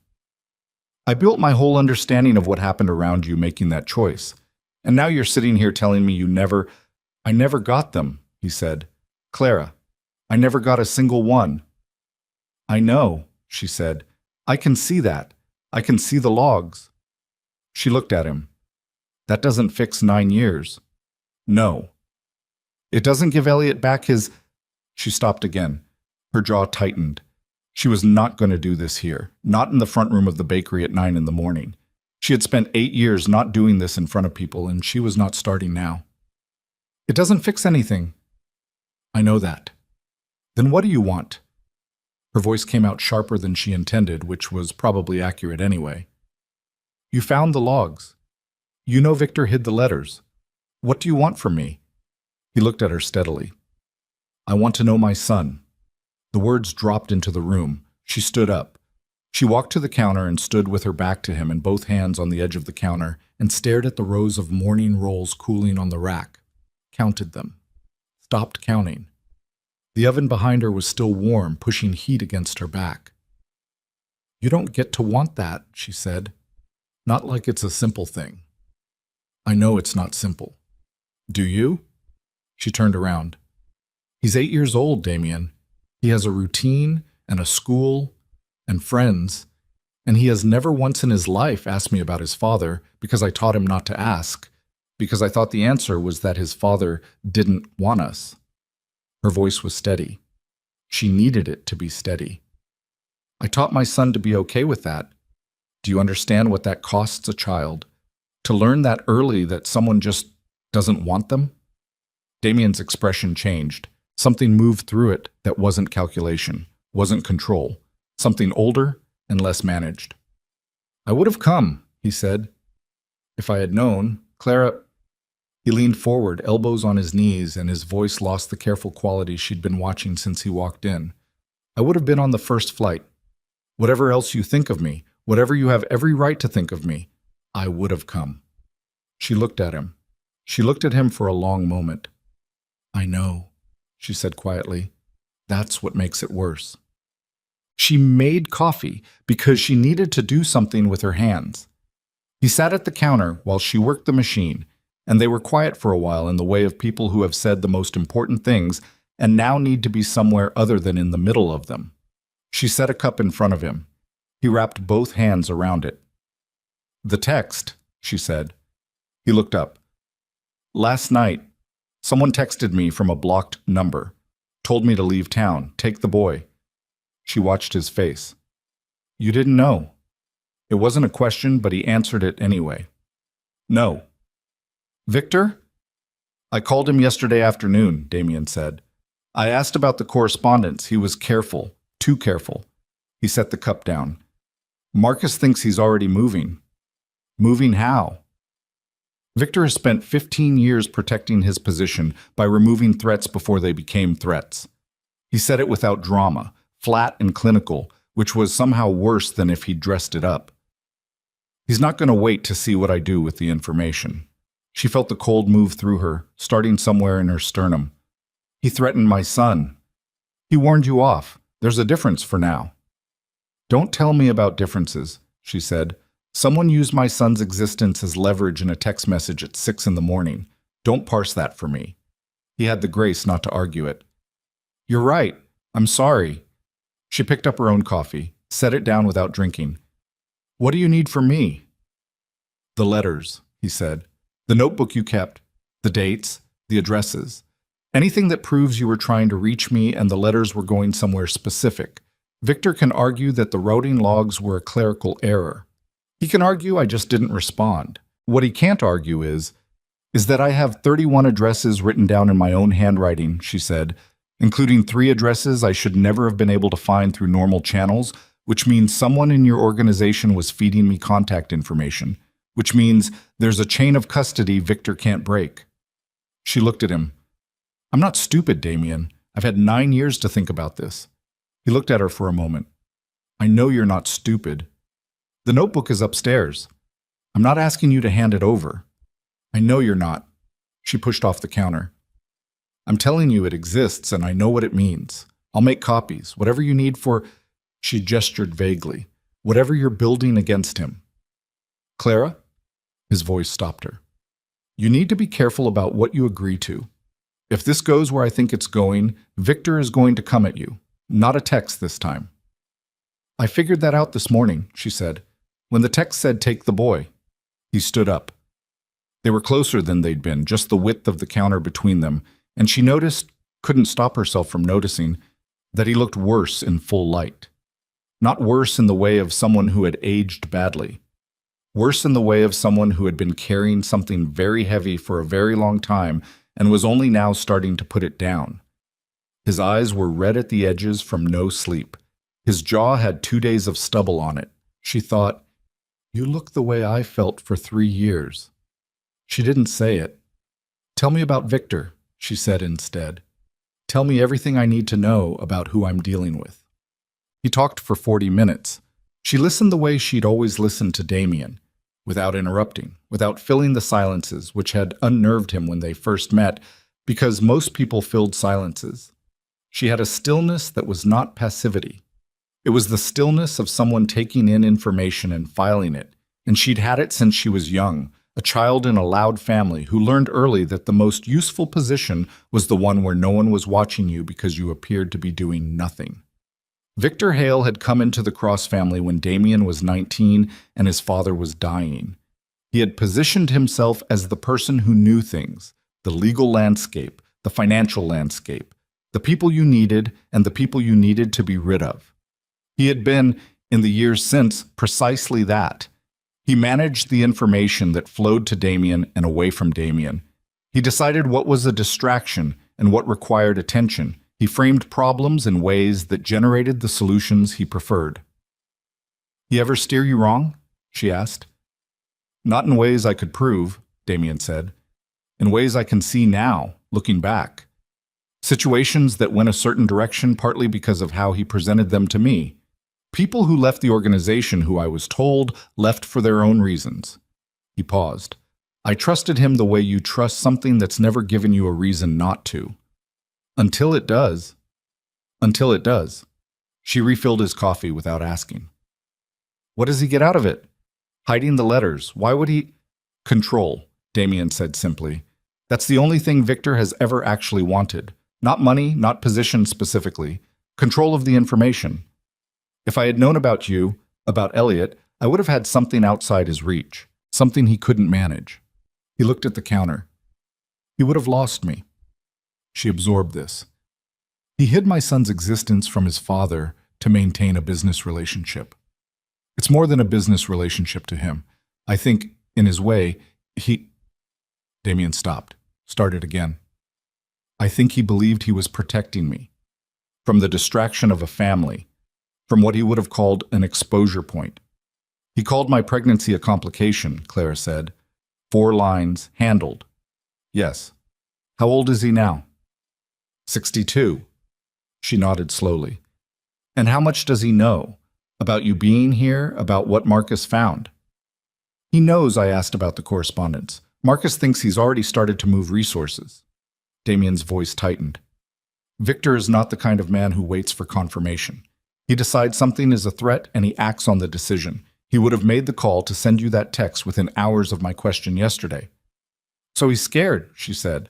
I built my whole understanding of what happened around you making that choice. And now you're sitting here telling me I never got them, he said. Clara, I never got a single one. I know, she said. I can see that. I can see the logs. She looked at him. That doesn't fix 9 years. No. It doesn't give Elliot back his... She stopped again. Her jaw tightened. She was not going to do this here, not in the front room of the bakery at 9 in the morning. She had spent 8 years not doing this in front of people, and she was not starting now. It doesn't fix anything. I know that. Then what do you want? Her voice came out sharper than she intended, which was probably accurate anyway. You found the logs. You know Victor hid the letters. What do you want from me? He looked at her steadily. I want to know my son. The words dropped into the room. She stood up. She walked to the counter and stood with her back to him and both hands on the edge of the counter and stared at the rows of morning rolls cooling on the rack. Counted them. Stopped counting. The oven behind her was still warm, pushing heat against her back. You don't get to want that, she said. Not like it's a simple thing. I know it's not simple. Do you? She turned around. He's 8 years old, Damien. He has a routine and a school and friends, and he has never once in his life asked me about his father because I taught him not to ask, because I thought the answer was that his father didn't want us. Her voice was steady. She needed it to be steady. I taught my son to be okay with that. Do you understand what that costs a child? To learn that early that someone just doesn't want them? Damien's expression changed. Something moved through it that wasn't calculation, wasn't control, something older and less managed. I would have come, he said. If I had known, Clara... He leaned forward, elbows on his knees, and his voice lost the careful quality she'd been watching since he walked in. I would have been on the first flight. Whatever else you think of me, whatever you have every right to think of me, I would have come. She looked at him. She looked at him for a long moment. I know, she said quietly. That's what makes it worse. She made coffee because she needed to do something with her hands. He sat at the counter while she worked the machine, and they were quiet for a while in the way of people who have said the most important things and now need to be somewhere other than in the middle of them. She set a cup in front of him. He wrapped both hands around it. The text, she said. He looked up. Last night, someone texted me from a blocked number. Told me to leave town, take the boy. She watched his face. You didn't know. It wasn't a question, but he answered it anyway. No. Victor? I called him yesterday afternoon, Damien said. I asked about the correspondence. He was careful, too careful. He set the cup down. Marcus thinks he's already moving. Moving how? Victor has spent 15 years protecting his position by removing threats before they became threats. He said it without drama, flat and clinical, which was somehow worse than if he'd dressed it up. He's not going to wait to see what I do with the information. She felt the cold move through her, starting somewhere in her sternum. He threatened my son. He warned you off. There's a difference for now. Don't tell me about differences, she said. Someone used my son's existence as leverage in a text message at 6 in the morning. Don't parse that for me. He had the grace not to argue it. You're right. I'm sorry. She picked up her own coffee, set it down without drinking. What do you need from me? The letters, he said. The notebook you kept, the dates, the addresses. Anything that proves you were trying to reach me and the letters were going somewhere specific. Victor can argue that the routing logs were a clerical error. He can argue I just didn't respond. What he can't argue is that I have 31 addresses written down in my own handwriting, she said, including 3 addresses I should never have been able to find through normal channels, which means someone in your organization was feeding me contact information, which means there's a chain of custody Victor can't break. She looked at him. I'm not stupid, Damien. I've had 9 years to think about this. He looked at her for a moment. I know you're not stupid. The notebook is upstairs. I'm not asking you to hand it over. I know you're not. She pushed off the counter. I'm telling you it exists and I know what it means. I'll make copies, whatever you need for—" She gestured vaguely. "Whatever you're building against him." "Clara?" His voice stopped her. "You need to be careful about what you agree to. If this goes where I think it's going, Victor is going to come at you. Not a text this time." "I figured that out this morning," she said, "when the text said take the boy." He stood up. They were closer than they'd been, just the width of the counter between them, and she couldn't stop herself from noticing, that he looked worse in full light. Not worse in the way of someone who had aged badly. Worse in the way of someone who had been carrying something very heavy for a very long time and was only now starting to put it down. His eyes were red at the edges from no sleep. His jaw had 2 days of stubble on it. She thought, "You look the way I felt for 3 years." She didn't say it. "Tell me about Victor," she said instead. "Tell me everything I need to know about who I'm dealing with." He talked for 40 minutes. She listened the way she'd always listened to Damien, without interrupting, without filling the silences, which had unnerved him when they first met, because most people filled silences. She had a stillness that was not passivity. It was the stillness of someone taking in information and filing it, and she'd had it since she was young, a child in a loud family who learned early that the most useful position was the one where no one was watching you because you appeared to be doing nothing. Victor Hale had come into the Cross family when Damien was 19 and his father was dying. He had positioned himself as the person who knew things, the legal landscape, the financial landscape, the people you needed and the people you needed to be rid of. He had been, in the years since, precisely that. He managed the information that flowed to Damien and away from Damien. He decided what was a distraction and what required attention. He framed problems in ways that generated the solutions he preferred. "He ever steer you wrong?" she asked. "Not in ways I could prove," Damien said. "In ways I can see now, looking back. Situations that went a certain direction partly because of how he presented them to me. People who left the organization who I was told left for their own reasons." He paused. "I trusted him the way you trust something that's never given you a reason not to. Until it does." "Until it does." She refilled his coffee without asking. "What does he get out of it?" "Hiding the letters. Why would he—" "Control," Damien said simply. "That's the only thing Victor has ever actually wanted. Not money, not position specifically. Control of the information. If I had known about you, about Elliot, I would have had something outside his reach, something he couldn't manage." He looked at the counter. "He would have lost me." She absorbed this. "He hid my son's existence from his father to maintain a business relationship. It's more than a business relationship to him. I think, in his way, he—" Damien stopped, started again. "I think he believed he was protecting me. From the distraction of a family, from what he would have called an exposure point. He called my pregnancy a complication," Clara said. 4 lines, handled. "Yes. How old is he now?" 62. She nodded slowly. "And how much does he know? About you being here, about what Marcus found?" "He knows I asked about the correspondence. Marcus thinks he's already started to move resources." Damien's voice tightened. "Victor is not the kind of man who waits for confirmation. He decides something is a threat and he acts on the decision. He would have made the call to send you that text within hours of my question yesterday." "So he's scared," she said.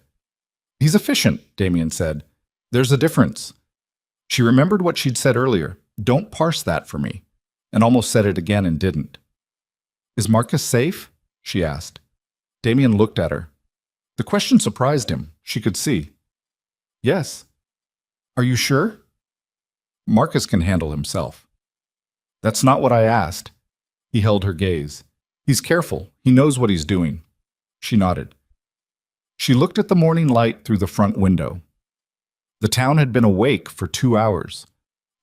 "He's efficient," Damien said. "There's a difference." She remembered what she'd said earlier. "Don't parse that for me," and almost said it again and didn't. "Is Marcus safe?" she asked. Damien looked at her. The question surprised him. She could see. "Yes." "Are you sure?" "Marcus can handle himself." "That's not what I asked." He held her gaze. "He's careful. He knows what he's doing." She nodded. She looked at the morning light through the front window. The town had been awake for 2 hours.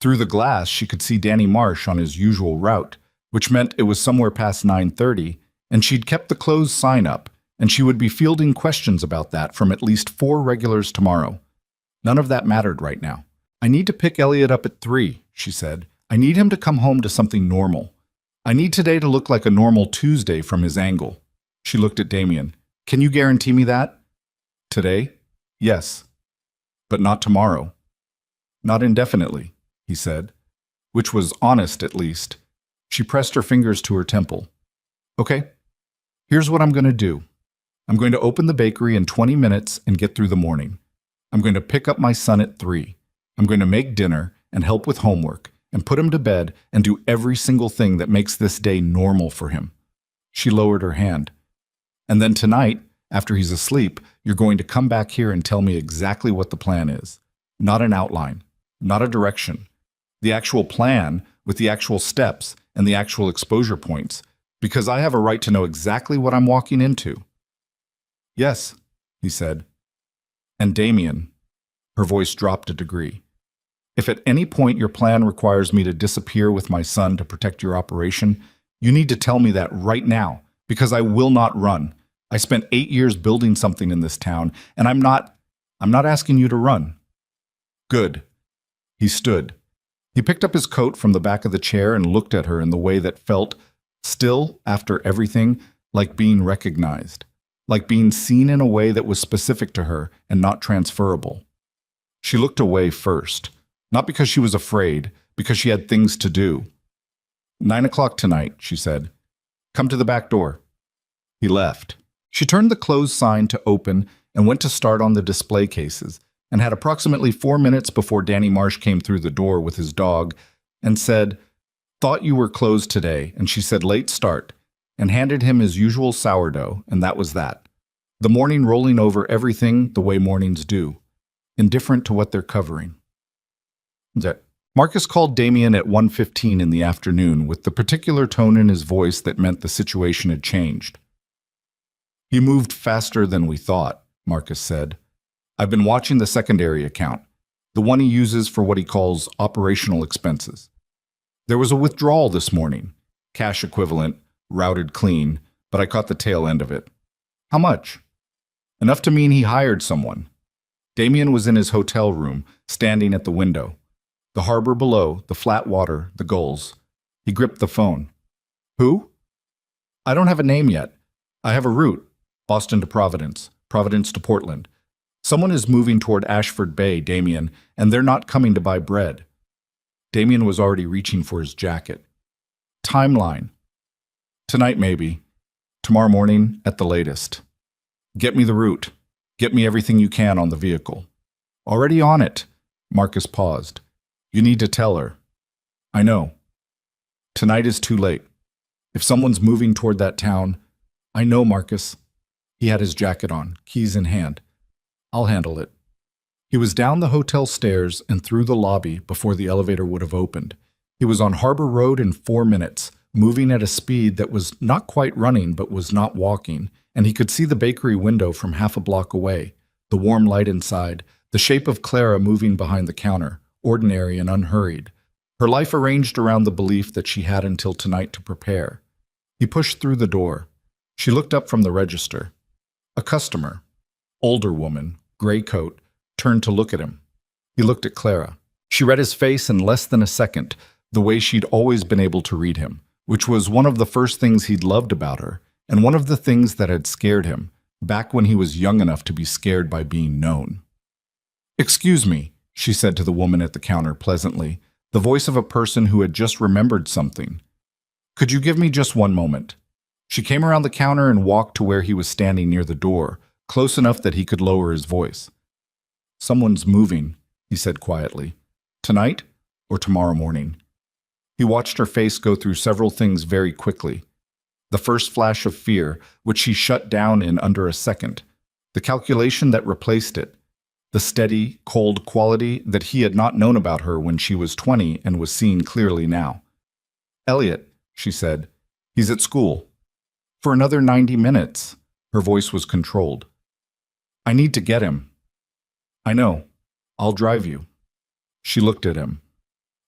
Through the glass, she could see Danny Marsh on his usual route, which meant it was somewhere past 9:30, and she'd kept the closed sign up, and she would be fielding questions about that from at least 4 regulars tomorrow. None of that mattered right now. "I need to pick Elliot up at 3, she said. "I need him to come home to something normal. I need today to look like a normal Tuesday from his angle." She looked at Damien. "Can you guarantee me that?" "Today?" "Yes." But not tomorrow. Not indefinitely, he said, which was honest at least. She pressed her fingers to her temple. Okay, here's what I'm going to do. I'm going to open the bakery in 20 minutes and get through the morning. I'm going to pick up my son at 3. I'm going to make dinner and help with homework and put him to bed and do every single thing that makes this day normal for him. She lowered her hand. And then tonight, after he's asleep, you're going to come back here and tell me exactly what the plan is. Not an outline, not a direction. The actual plan with the actual steps and the actual exposure points, because I have a right to know exactly what I'm walking into. Yes, he said. And Damien, her voice dropped a degree. If at any point your plan requires me to disappear with my son to protect your operation, you need to tell me that right now, because I will not run. I spent 8 years building something in this town, and I'm not asking you to run. Good. He stood. He picked up his coat from the back of the chair and looked at her in the way that felt, still after everything, like being recognized, like being seen in a way that was specific to her and not transferable. She looked away first, not because she was afraid, because she had things to do. 9 o'clock tonight, she said. Come to the back door. He left. She turned the closed sign to open and went to start on the display cases, and had approximately 4 minutes before Danny Marsh came through the door with his dog and said, "Thought you were closed today," and she said, "Late start," and handed him his usual sourdough, and that was that. The morning rolling over everything the way mornings do, indifferent to what they're covering. Marcus called Damien at 1:15 in the afternoon with the particular tone in his voice that meant the situation had changed. "He moved faster than we thought," Marcus said. "I've been watching the secondary account, the one he uses for what he calls operational expenses. There was a withdrawal this morning, cash equivalent, routed clean, but I caught the tail end of it. How much? Enough to mean he hired someone. Damien was in his hotel room, standing at the window. The harbor below, the flat water, the gulls. He gripped the phone. Who? I don't have a name yet. I have a route, Boston to Providence, Providence to Portland. Someone is moving toward Ashford Bay, Damien, and they're not coming to buy bread." Damien was already reaching for his jacket. "Timeline. Tonight, maybe. Tomorrow morning, at the latest. Get me the route. Get me everything you can on the vehicle." "Already on it." Marcus paused. "You need to tell her." "I know. Tonight is too late. If someone's moving toward that town..." "I know, Marcus." He had his jacket on, keys in hand. "I'll handle it." He was down the hotel stairs and through the lobby before the elevator would have opened. He was on Harbor Road in 4 minutes, moving at a speed that was not quite running but was not walking, and he could see the bakery window from half a block away, the warm light inside, the shape of Clara moving behind the counter, ordinary and unhurried, her life arranged around the belief that she had until tonight to prepare. He pushed through the door. She looked up from the register. A customer, older woman, gray coat, turned to look at him. He looked at Clara. She read his face in less than a second, the way she'd always been able to read him, which was one of the first things he'd loved about her, and one of the things that had scared him, back when he was young enough to be scared by being known. "Excuse me," she said to the woman at the counter pleasantly, the voice of a person who had just remembered something. "Could you give me just 1 moment?" She came around the counter and walked to where he was standing near the door, close enough that he could lower his voice. "Someone's moving," he said quietly. "Tonight or tomorrow morning?" He watched her face go through several things very quickly. The first flash of fear, which she shut down in under a second. The calculation that replaced it. The steady, cold quality that he had not known about her when she was 20 and was seeing clearly now. "Elliot," she said. "He's at school." "For another 90 minutes." Her voice was controlled. "I need to get him." "I know. I'll drive you." She looked at him.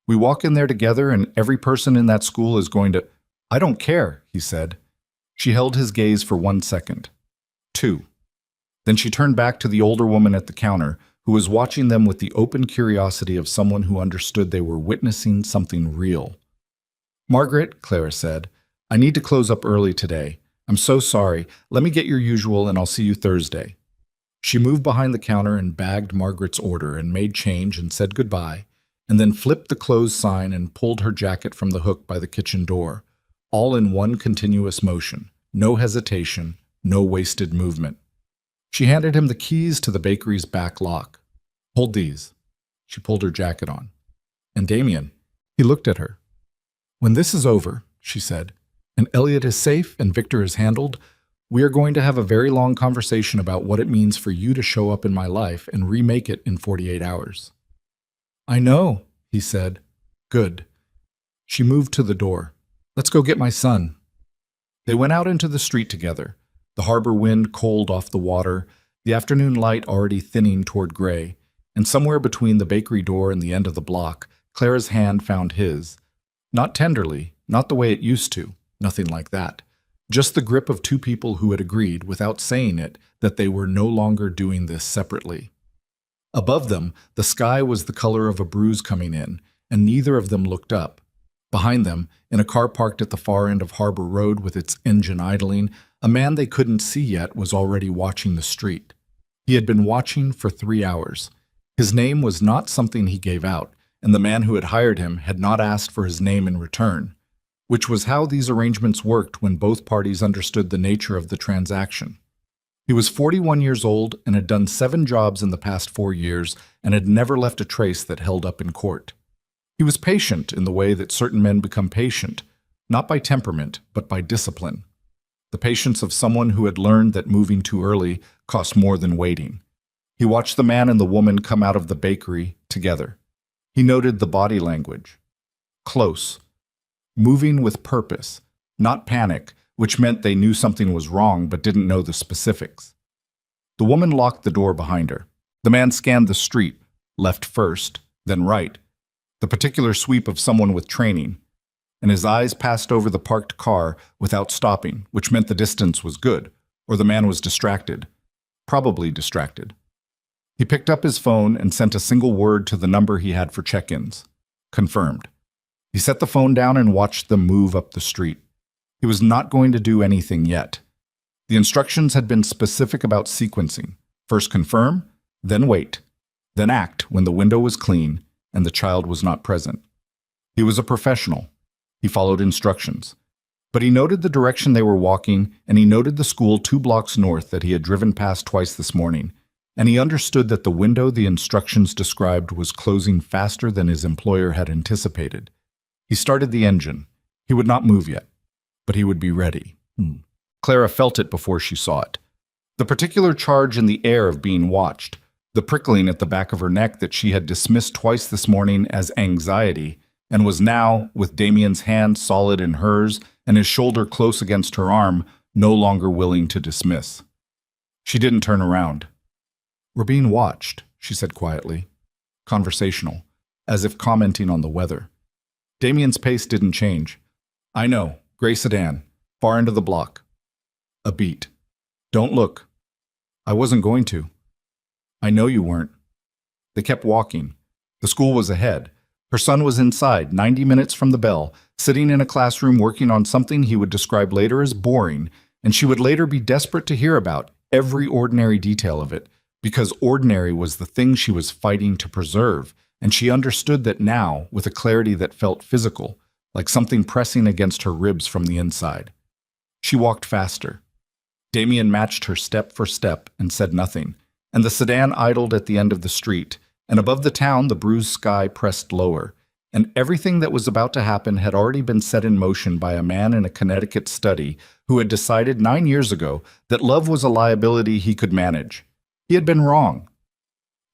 "We walk in there together and every person in that school is going to..." "I don't care," he said. She held his gaze for 1 second. 2. Then she turned back to the older woman at the counter, who was watching them with the open curiosity of someone who understood they were witnessing something real. "Margaret," Clara said, "I need to close up early today. I'm so sorry. Let me get your usual and I'll see you Thursday." She moved behind the counter and bagged Margaret's order and made change and said goodbye, and then flipped the close sign and pulled her jacket from the hook by the kitchen door, all in one continuous motion, no hesitation, no wasted movement. She handed him the keys to the bakery's back lock. "Hold these." She pulled her jacket on. "And Damien." He looked at her. "When this is over," she said, "and Elliot is safe and Victor is handled, we are going to have a very long conversation about what it means for you to show up in my life and remake it in 48 hours. "I know," he said. "Good." She moved to the door. "Let's go get my son." They went out into the street together, the harbor wind cold off the water, the afternoon light already thinning toward gray, and somewhere between the bakery door and the end of the block, Clara's hand found his. Not tenderly, not the way it used to, nothing like that. Just the grip of two people who had agreed, without saying it, that they were no longer doing this separately. Above them, the sky was the color of a bruise coming in, and neither of them looked up. Behind them, in a car parked at the far end of Harbor Road with its engine idling, a man they couldn't see yet was already watching the street. He had been watching for 3 hours. His name was not something he gave out, and the man who had hired him had not asked for his name in return, which was how these arrangements worked when both parties understood the nature of the transaction. He was 41 years old and had done 7 jobs in the past 4 years and had never left a trace that held up in court. He was patient in the way that certain men become patient, not by temperament, but by discipline. The patience of someone who had learned that moving too early cost more than waiting. He watched the man and the woman come out of the bakery together. He noted the body language. Close. Moving with purpose, not panic, which meant they knew something was wrong but didn't know the specifics. The woman locked the door behind her. The man scanned the street, left first, then right, the particular sweep of someone with training, and his eyes passed over the parked car without stopping, which meant the distance was good, or the man was distracted, probably distracted. He picked up his phone and sent a single word to the number he had for check-ins. Confirmed. He set the phone down and watched them move up the street. He was not going to do anything yet. The instructions had been specific about sequencing. First confirm, then wait, then act when the window was clean and the child was not present. He was a professional. He followed instructions. But he noted the direction they were walking, and he noted the school 2 blocks north that he had driven past twice this morning, and he understood that the window the instructions described was closing faster than his employer had anticipated. He started the engine. He would not move yet, but he would be ready. Clara felt it before she saw it. The particular charge in the air of being watched, the prickling at the back of her neck that she had dismissed twice this morning as anxiety, and was now, with Damien's hand solid in hers and his shoulder close against her arm, no longer willing to dismiss. She didn't turn around. "We're being watched," she said quietly, conversational, as if commenting on the weather. Damien's pace didn't change. "I know, gray sedan, far end of the block." A beat. "Don't look." "I wasn't going to." "I know you weren't." They kept walking. The school was ahead. Her son was inside, 90 minutes from the bell, sitting in a classroom working on something he would describe later as boring, and she would later be desperate to hear about every ordinary detail of it, because ordinary was the thing she was fighting to preserve, and she understood that now with a clarity that felt physical, like something pressing against her ribs from the inside. She walked faster. Damien matched her step for step and said nothing, and the sedan idled at the end of the street, and above the town the bruised sky pressed lower, and everything that was about to happen had already been set in motion by a man in a Connecticut study who had decided 9 years ago that love was a liability he could manage. He had been wrong.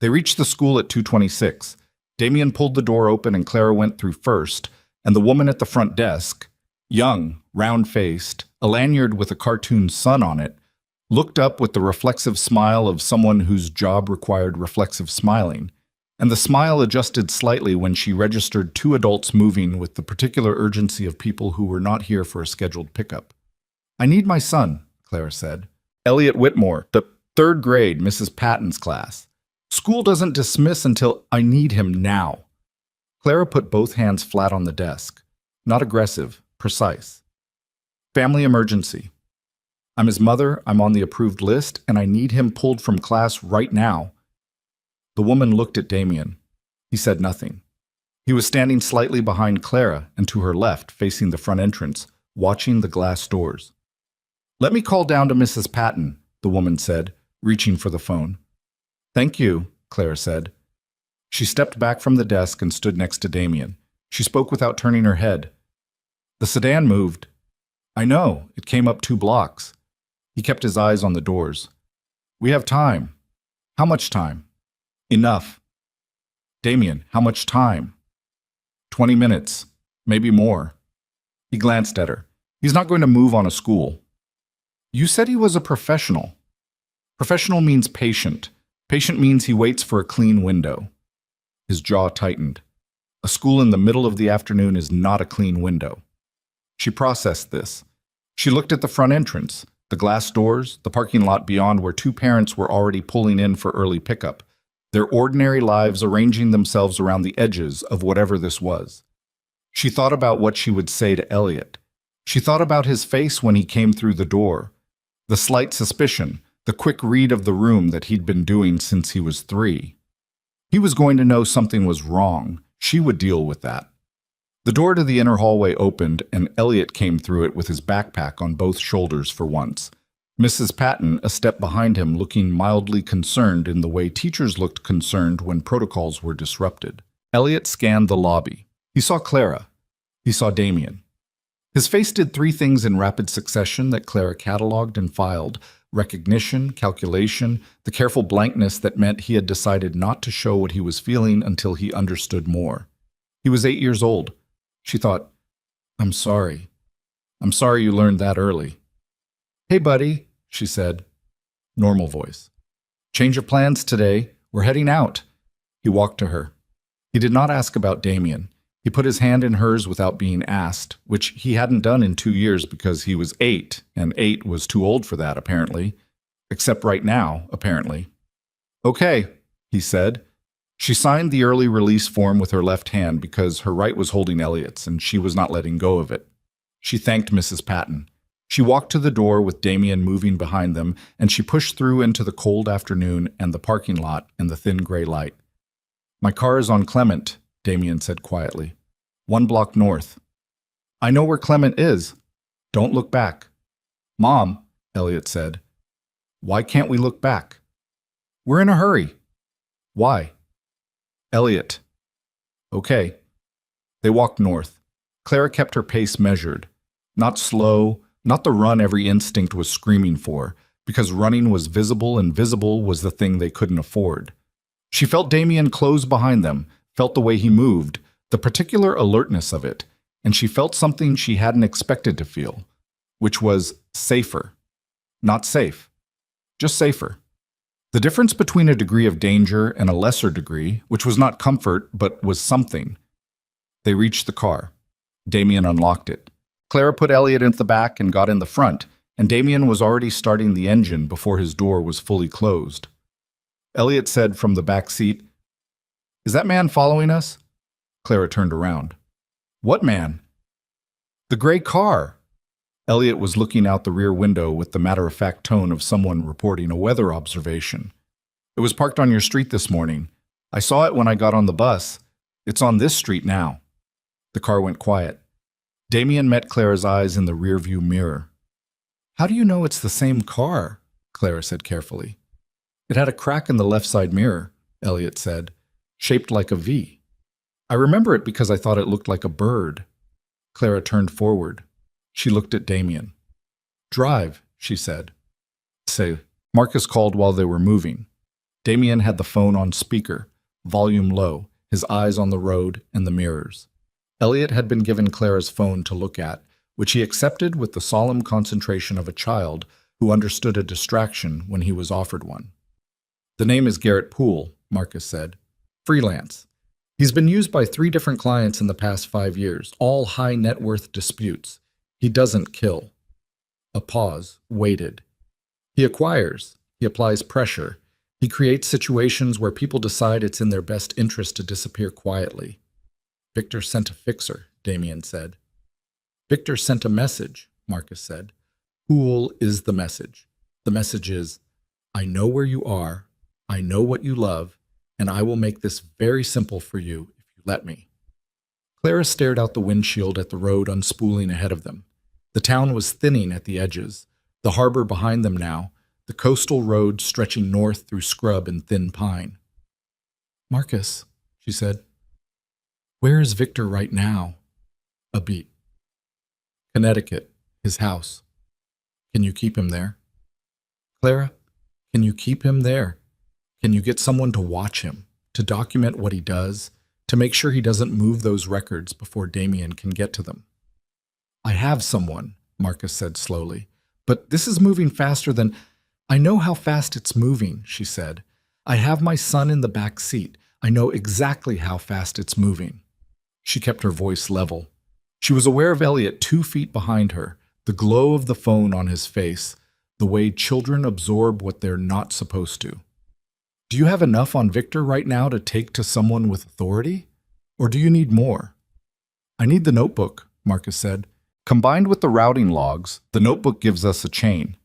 They reached the school at 2:26. Damien pulled the door open and Clara went through first, and the woman at the front desk, young, round-faced, a lanyard with a cartoon sun on it, looked up with the reflexive smile of someone whose job required reflexive smiling, and the smile adjusted slightly when she registered 2 adults moving with the particular urgency of people who were not here for a scheduled pickup. "I need my son," Clara said. "Elliot Whitmore, the 3rd grade, Mrs. Patton's class. School doesn't dismiss until I need him now." Clara put both hands flat on the desk. Not aggressive, precise. "Family emergency." I'm his mother, I'm on the approved list, and I need him pulled from class right now. The woman looked at Damien. He said nothing. He was standing slightly behind Clara and to her left, facing the front entrance, watching the glass doors. Let me call down to Mrs. Patton, the woman said, reaching for the phone. Thank you, Clara said. She stepped back from the desk and stood next to Damien. She spoke without turning her head. The sedan moved. I know, it came up 2 blocks. He kept his eyes on the doors. We have time. How much time? Enough. Damien, how much time? 20 minutes, maybe more. He glanced at her. He's not going to move on a school. You said he was a professional. Professional means patient. Patient means he waits for a clean window. His jaw tightened. A school in the middle of the afternoon is not a clean window. She processed this. She looked at the front entrance, the glass doors, the parking lot beyond where 2 parents were already pulling in for early pickup, their ordinary lives arranging themselves around the edges of whatever this was. She thought about what she would say to Elliot. She thought about his face when he came through the door, the slight suspicion, the quick read of the room that he'd been doing since he was 3. He was going to know something was wrong. She would deal with that. The door to the inner hallway opened, and Elliot came through it with his backpack on both shoulders for once. Mrs. Patton, a step behind him, looking mildly concerned in the way teachers looked concerned when protocols were disrupted. Elliot scanned the lobby. He saw Clara. He saw Damien. His face did 3 things in rapid succession that Clara cataloged and filed: recognition, calculation, the careful blankness that meant he had decided not to show what he was feeling until he understood more. He was 8 years old. She thought, I'm sorry. I'm sorry you learned that early. Hey, buddy, she said. Normal voice. Change of plans today. We're heading out. He walked to her. He did not ask about Damien. He put his hand in hers without being asked, which he hadn't done in 2 years because he was 8, and 8 was too old for that, apparently. Except right now, apparently. Okay, he said. She signed the early release form with her left hand because her right was holding Elliot's, and she was not letting go of it. She thanked Mrs. Patton. She walked to the door with Damien moving behind them, and she pushed through into the cold afternoon and the parking lot and the thin gray light. My car is on Clement, Damien said quietly. 1 block north. I know where Clement is. Don't look back. Mom, Elliot said. Why can't we look back? We're in a hurry. Why? Elliot. Okay. They walked north. Clara kept her pace measured. Not slow, not the run every instinct was screaming for, because running was visible and visible was the thing they couldn't afford. She felt Damien close behind them, felt the way he moved, the particular alertness of it, and she felt something she hadn't expected to feel, which was safer. Not safe. Just safer. The difference between a degree of danger and a lesser degree, which was not comfort but was something. They reached the car. Damien unlocked it. Clara put Elliot in the back and got in the front, and Damien was already starting the engine before his door was fully closed. Elliot said from the back seat, Is that man following us? Clara turned around. What man? The gray car. Elliot was looking out the rear window with the matter-of-fact tone of someone reporting a weather observation. It was parked on your street this morning. I saw it when I got on the bus. It's on this street now. The car went quiet. Damien met Clara's eyes in the rearview mirror. How do you know it's the same car? Clara said carefully. It had a crack in the left side mirror, Elliot said, shaped like a V. I remember it because I thought it looked like a bird. Clara turned forward. She looked at Damien. Drive, she said. Say, Marcus called while they were moving. Damien had the phone on speaker, volume low, his eyes on the road and the mirrors. Elliot had been given Clara's phone to look at, which he accepted with the solemn concentration of a child who understood a distraction when he was offered one. The name is Garrett Poole, Marcus said. Freelance. He's been used by 3 different clients in the past 5 years, all high net worth disputes. He doesn't kill. A pause, waited. He acquires. He applies pressure. He creates situations where people decide it's in their best interest to disappear quietly. Victor sent a fixer, Damien said. Victor sent a message, Marcus said. Pool is the message. The message is, I know where you are, I know what you love, and I will make this very simple for you if you let me. Clara stared out the windshield at the road unspooling ahead of them. The town was thinning at the edges, the harbor behind them now, the coastal road stretching north through scrub and thin pine. Marcus, she said, where is Victor right now? A beat. Connecticut, his house. Can you keep him there? Clara, can you keep him there? Can you get someone to watch him, to document what he does, to make sure he doesn't move those records before Damien can get to them? I have someone, Marcus said slowly, but this is moving faster than... I know how fast it's moving, she said. I have my son in the back seat. I know exactly how fast it's moving. She kept her voice level. She was aware of Elliot 2 feet behind her, the glow of the phone on his face, the way children absorb what they're not supposed to. Do you have enough on Victor right now to take to someone with authority? Or do you need more? I need the notebook, Marcus said. Combined with the routing logs, the notebook gives us a chain.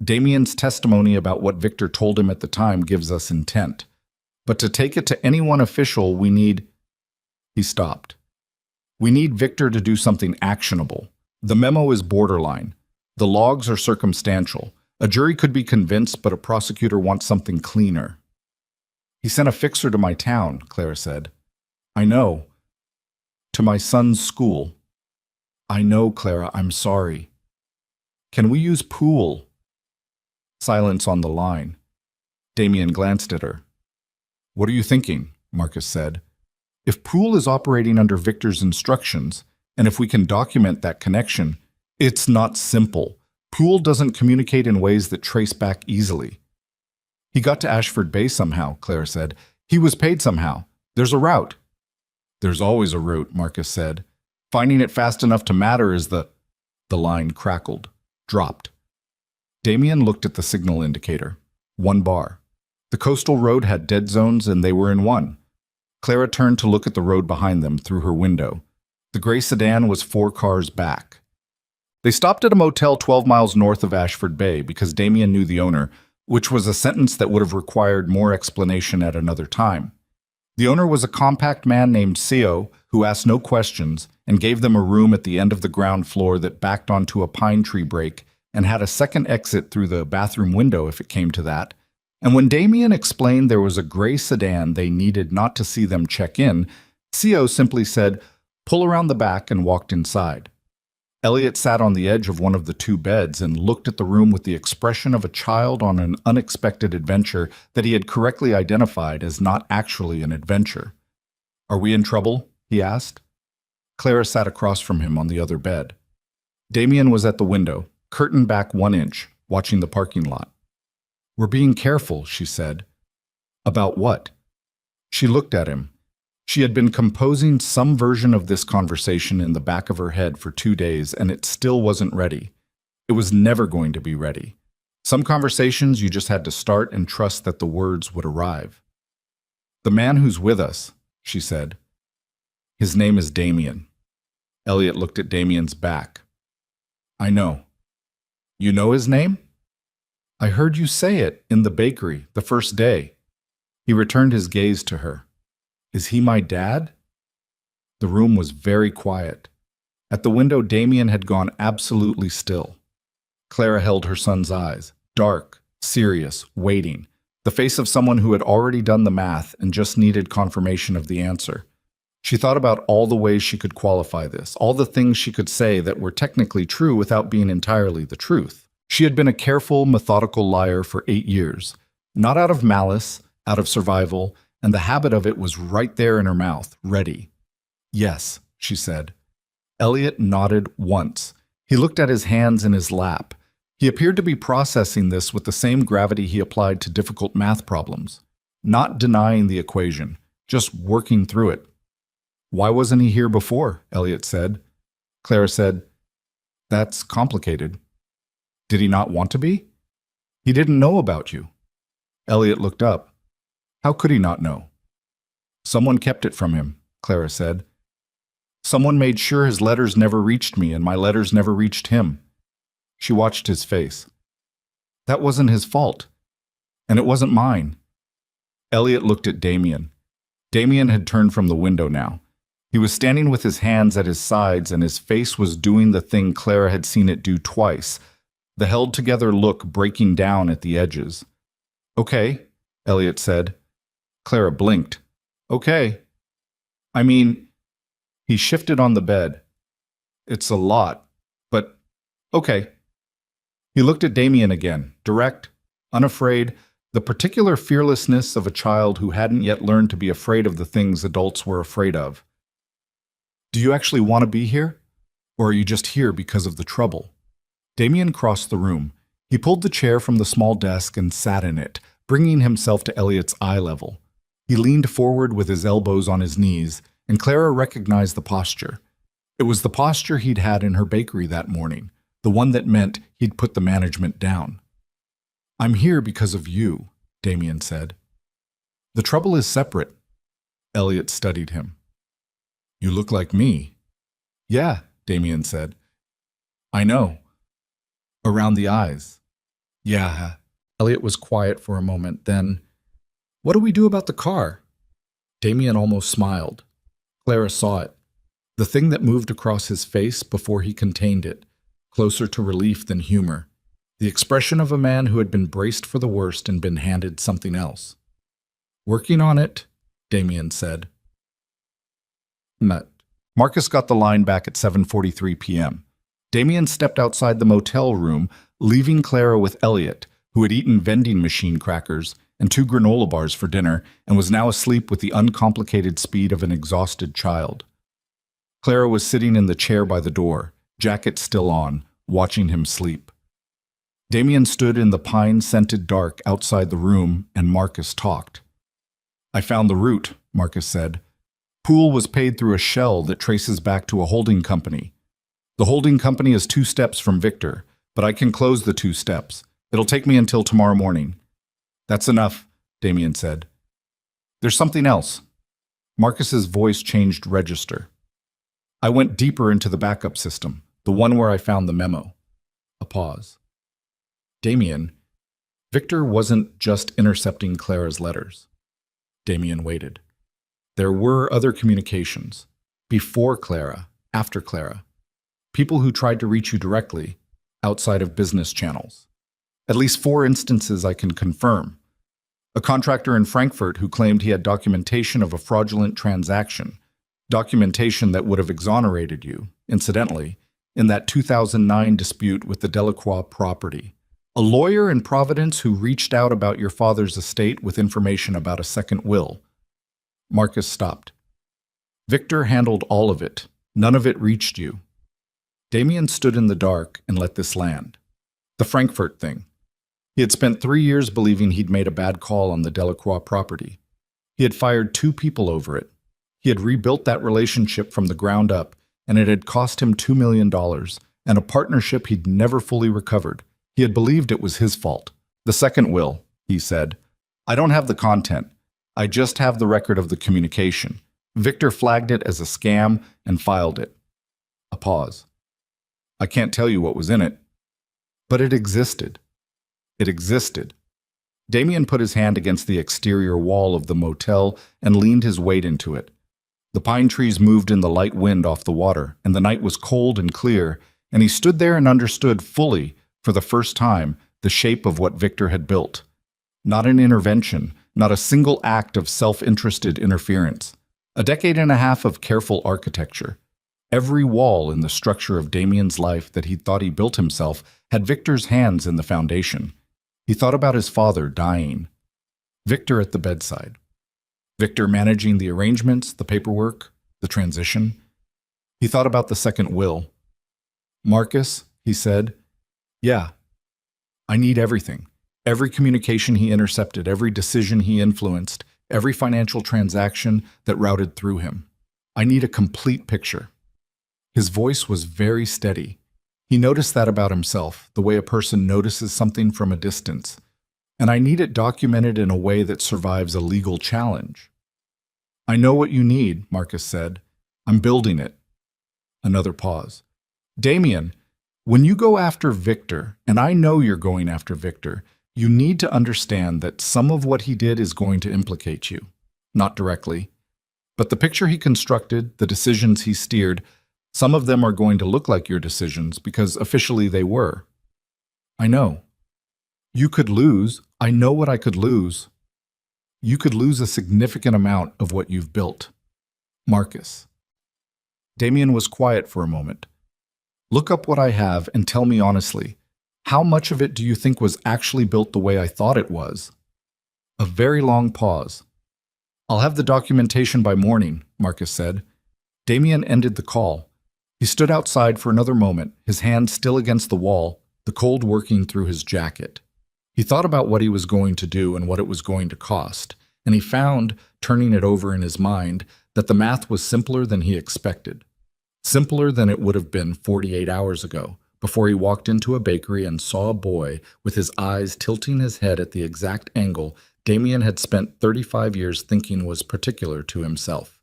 Damien's testimony about what Victor told him at the time gives us intent. But to take it to anyone official, we need... He stopped. We need Victor to do something actionable. The memo is borderline. The logs are circumstantial. A jury could be convinced, but a prosecutor wants something cleaner. He sent a fixer to my town, Clara said. I know. To my son's school. I know, Clara, I'm sorry. Can we use Pool? Silence on the line. Damien glanced at her. What are you thinking? Marcus said. If Pool is operating under Victor's instructions, and if we can document that connection, it's not simple. Pool doesn't communicate in ways that trace back easily. He got to Ashford Bay somehow, Claire said. He was paid somehow. There's a route. There's always a route, Marcus said. Finding it fast enough to matter is the... The line crackled, dropped. Damien looked at the signal indicator. 1 bar. The coastal road had dead zones and they were in one. Clara turned to look at the road behind them through her window. The gray sedan was 4 cars back. They stopped at a motel 12 miles north of Ashford Bay because Damien knew the owner, which was a sentence that would have required more explanation at another time. The owner was a compact man named Sio who asked no questions and gave them a room at the end of the ground floor that backed onto a pine tree break and had a second exit through the bathroom window if it came to that. And when Damien explained there was a gray sedan they needed not to see them check in, Sio simply said, "Pull around the back," and walked inside. Elliot sat on the edge of one of the 2 beds and looked at the room with the expression of a child on an unexpected adventure that he had correctly identified as not actually an adventure. "Are we in trouble?" he asked. Clara sat across from him on the other bed. Damien was at the window, curtained back 1 inch, watching the parking lot. "We're being careful," she said. "About what?" She looked at him. She had been composing some version of this conversation in the back of her head for 2 days, and it still wasn't ready. It was never going to be ready. Some conversations you just had to start and trust that the words would arrive. "The man who's with us," she said. "His name is Damien." Elliot looked at Damien's back. "I know." "You know his name?" "I heard you say it in the bakery the first day." He returned his gaze to her. "Is he my dad?" The room was very quiet. At the window, Damien had gone absolutely still. Clara held her son's eyes, dark, serious, waiting, the face of someone who had already done the math and just needed confirmation of the answer. She thought about all the ways she could qualify this, all the things she could say that were technically true without being entirely the truth. She had been a careful, methodical liar for 8 years, not out of malice, out of survival, and the habit of it was right there in her mouth, ready. "Yes," she said. Elliot nodded once. He looked at his hands in his lap. He appeared to be processing this with the same gravity he applied to difficult math problems. Not denying the equation, just working through it. "Why wasn't he here before?" Elliot said. Clara said, "That's complicated." "Did he not want to be?" "He didn't know about you." Elliot looked up. "How could he not know?" "Someone kept it from him," Clara said. "Someone made sure his letters never reached me and my letters never reached him." She watched his face. That wasn't his fault. And it wasn't mine. Elliot looked at Damien. Damien had turned from the window now. He was standing with his hands at his sides, and his face was doing the thing Clara had seen it do twice, the held-together look breaking down at the edges. Okay, Elliot said. Clara blinked. Okay. I mean, he shifted on the bed. It's a lot, but okay. He looked at Damien again, direct, unafraid, the particular fearlessness of a child who hadn't yet learned to be afraid of the things adults were afraid of. Do you actually want to be here? Or are you just here because of the trouble? Damien crossed the room. He pulled the chair from the small desk and sat in it, bringing himself to Elliot's eye level. He leaned forward with his elbows on his knees, and Clara recognized the posture. It was the posture he'd had in her bakery that morning, the one that meant he'd put the management down. I'm here because of you, Damien said. The trouble is separate. Elliot studied him. You look like me. Yeah, Damien said. I know. Around the eyes. Yeah. Elliot was quiet for a moment, then, what do we do about the car? Damien almost smiled. Clara saw it. The thing that moved across his face before he contained it, closer to relief than humor. The expression of a man who had been braced for the worst and been handed something else. Working on it, Damien said. Marcus got the line back at 7:43 p.m. Damien stepped outside the motel room, leaving Clara with Elliot, who had eaten vending machine crackers and 2 granola bars for dinner and was now asleep with the uncomplicated speed of an exhausted child. Clara was sitting in the chair by the door, jacket still on, watching him sleep. Damien stood in the pine-scented dark outside the room, and Marcus talked. I found the route, Marcus said. Pool was paid through a shell that traces back to a holding company. The holding company is 2 steps from Victor, but I can close the 2 steps. It'll take me until tomorrow morning. That's enough, Damien said. There's something else. Marcus's voice changed register. I went deeper into the backup system, the one where I found the memo. A pause. Damien, Victor wasn't just intercepting Clara's letters. Damien waited. There were other communications. Before Clara, after Clara. People who tried to reach you directly, outside of business channels. At least 4 instances I can confirm. A contractor in Frankfurt who claimed he had documentation of a fraudulent transaction, documentation that would have exonerated you, incidentally, in that 2009 dispute with the Delacroix property. A lawyer in Providence who reached out about your father's estate with information about a second will. Marcus stopped. Victor handled all of it. None of it reached you. Damien stood in the dark and let this land. The Frankfurt thing. He had spent 3 years believing he'd made a bad call on the Delacroix property. He had fired 2 people over it. He had rebuilt that relationship from the ground up, and it had cost him $2 million, and a partnership he'd never fully recovered. He had believed it was his fault. The second will, he said. I don't have the content. I just have the record of the communication. Victor flagged it as a scam and filed it. A pause. I can't tell you what was in it. But it existed. It existed. Damien put his hand against the exterior wall of the motel and leaned his weight into it. The pine trees moved in the light wind off the water, and the night was cold and clear, and he stood there and understood fully, for the first time, the shape of what Victor had built. Not an intervention, not a single act of self-interested interference. A decade and a half of careful architecture. Every wall in the structure of Damien's life that he thought he built himself had Victor's hands in the foundation. He thought about his father dying. Victor at the bedside. Victor managing the arrangements, the paperwork, the transition. He thought about the second will. Marcus, he said, yeah, I need everything. Every communication he intercepted, every decision he influenced, every financial transaction that routed through him. I need a complete picture. His voice was very steady. He noticed that about himself, the way a person notices something from a distance. And I need it documented in a way that survives a legal challenge. I know what you need, Marcus said. I'm building it. Another pause. Damien, When you go after Victor, and I know you're going after Victor, you need to understand that some of what he did is going to implicate you. Not directly, but the picture he constructed, the decisions he steered, some of them are going to look like your decisions because officially they were. I know. You could lose. I know what I could lose. You could lose a significant amount of what you've built. Marcus. Damien was quiet for a moment. Look up what I have and tell me honestly, how much of it do you think was actually built the way I thought it was? A very long pause. I'll have the documentation by morning, Marcus said. Damien ended the call. He stood outside for another moment, his hand still against the wall, the cold working through his jacket. He thought about what he was going to do and what it was going to cost, and he found, turning it over in his mind, that the math was simpler than he expected. Simpler than it would have been 48 hours ago, before he walked into a bakery and saw a boy with his eyes tilting his head at the exact angle Damien had spent 35 years thinking was particular to himself.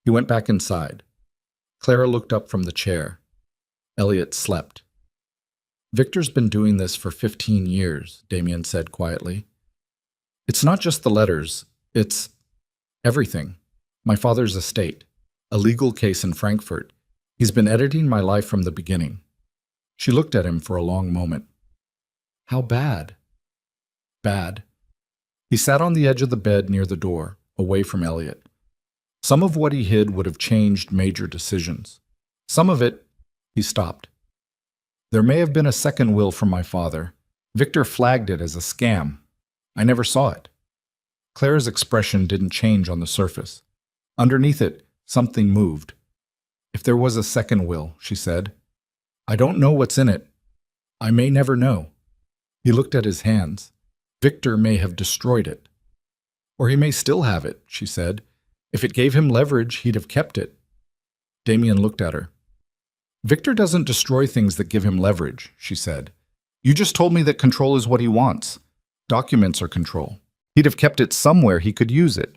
He went back inside. Clara looked up from the chair. Elliot slept. Victor's been doing this for 15 years, Damien said quietly. It's not just the letters, it's everything. My father's estate, a legal case in Frankfurt. He's been editing my life from the beginning. She looked at him for a long moment. How bad? Bad. He sat on the edge of the bed near the door, away from Elliot. Some of what he hid would have changed major decisions. Some of it, he stopped. There may have been a second will from my father. Victor flagged it as a scam. I never saw it. Clara's expression didn't change on the surface. Underneath it, something moved. If there was a second will, she said, I don't know what's in it. I may never know. He looked at his hands. Victor may have destroyed it. Or he may still have it, she said. If it gave him leverage, he'd have kept it. Damien looked at her. Victor doesn't destroy things that give him leverage, she said. You just told me that control is what he wants. Documents are control. He'd have kept it somewhere he could use it.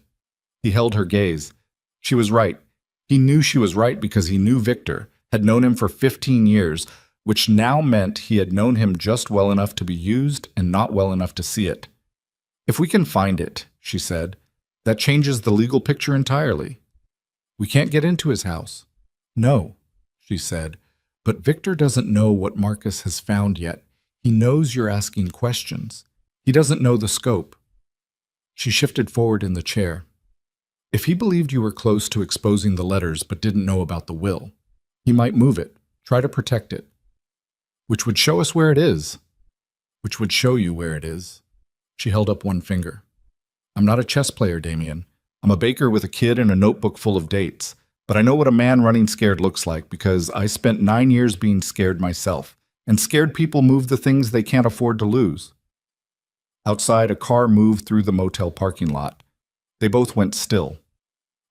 He held her gaze. She was right. He knew she was right because he knew Victor, had known him for 15 years, which now meant he had known him just well enough to be used and not well enough to see it. If we can find it, she said, that changes the legal picture entirely. We can't get into his house. No, she said, but Victor doesn't know what Marcus has found yet. He knows you're asking questions. He doesn't know the scope. She shifted forward in the chair. If he believed you were close to exposing the letters but didn't know about the will, he might move it, try to protect it. Which would show us where it is. Which would show you where it is. She held up one finger. I'm not a chess player, Damien. I'm a baker with a kid and a notebook full of dates. But I know what a man running scared looks like because I spent 9 years being scared myself. And scared people move the things they can't afford to lose. Outside, a car moved through the motel parking lot. They both went still.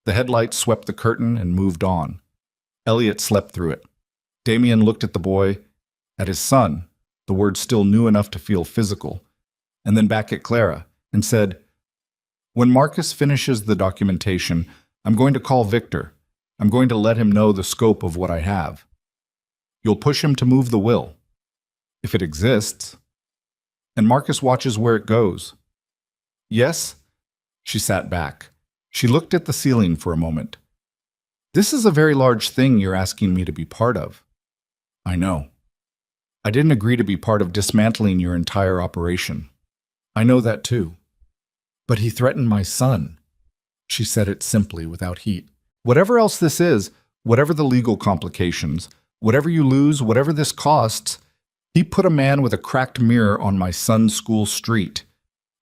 The headlights swept the curtain and moved on. Elliot slept through it. Damien looked at the boy, at his son, the word still new enough to feel physical, and then back at Clara, and said, When Marcus finishes the documentation, I'm going to call Victor. I'm going to let him know the scope of what I have. You'll push him to move the will, if it exists. And Marcus watches where it goes. Yes? She sat back. She looked at the ceiling for a moment. This is a very large thing you're asking me to be part of. I know. I didn't agree to be part of dismantling your entire operation. I know that too. But he threatened my son. She said it simply, without heat. Whatever else this is, whatever the legal complications, whatever you lose, whatever this costs, he put a man with a cracked mirror on my son's school street.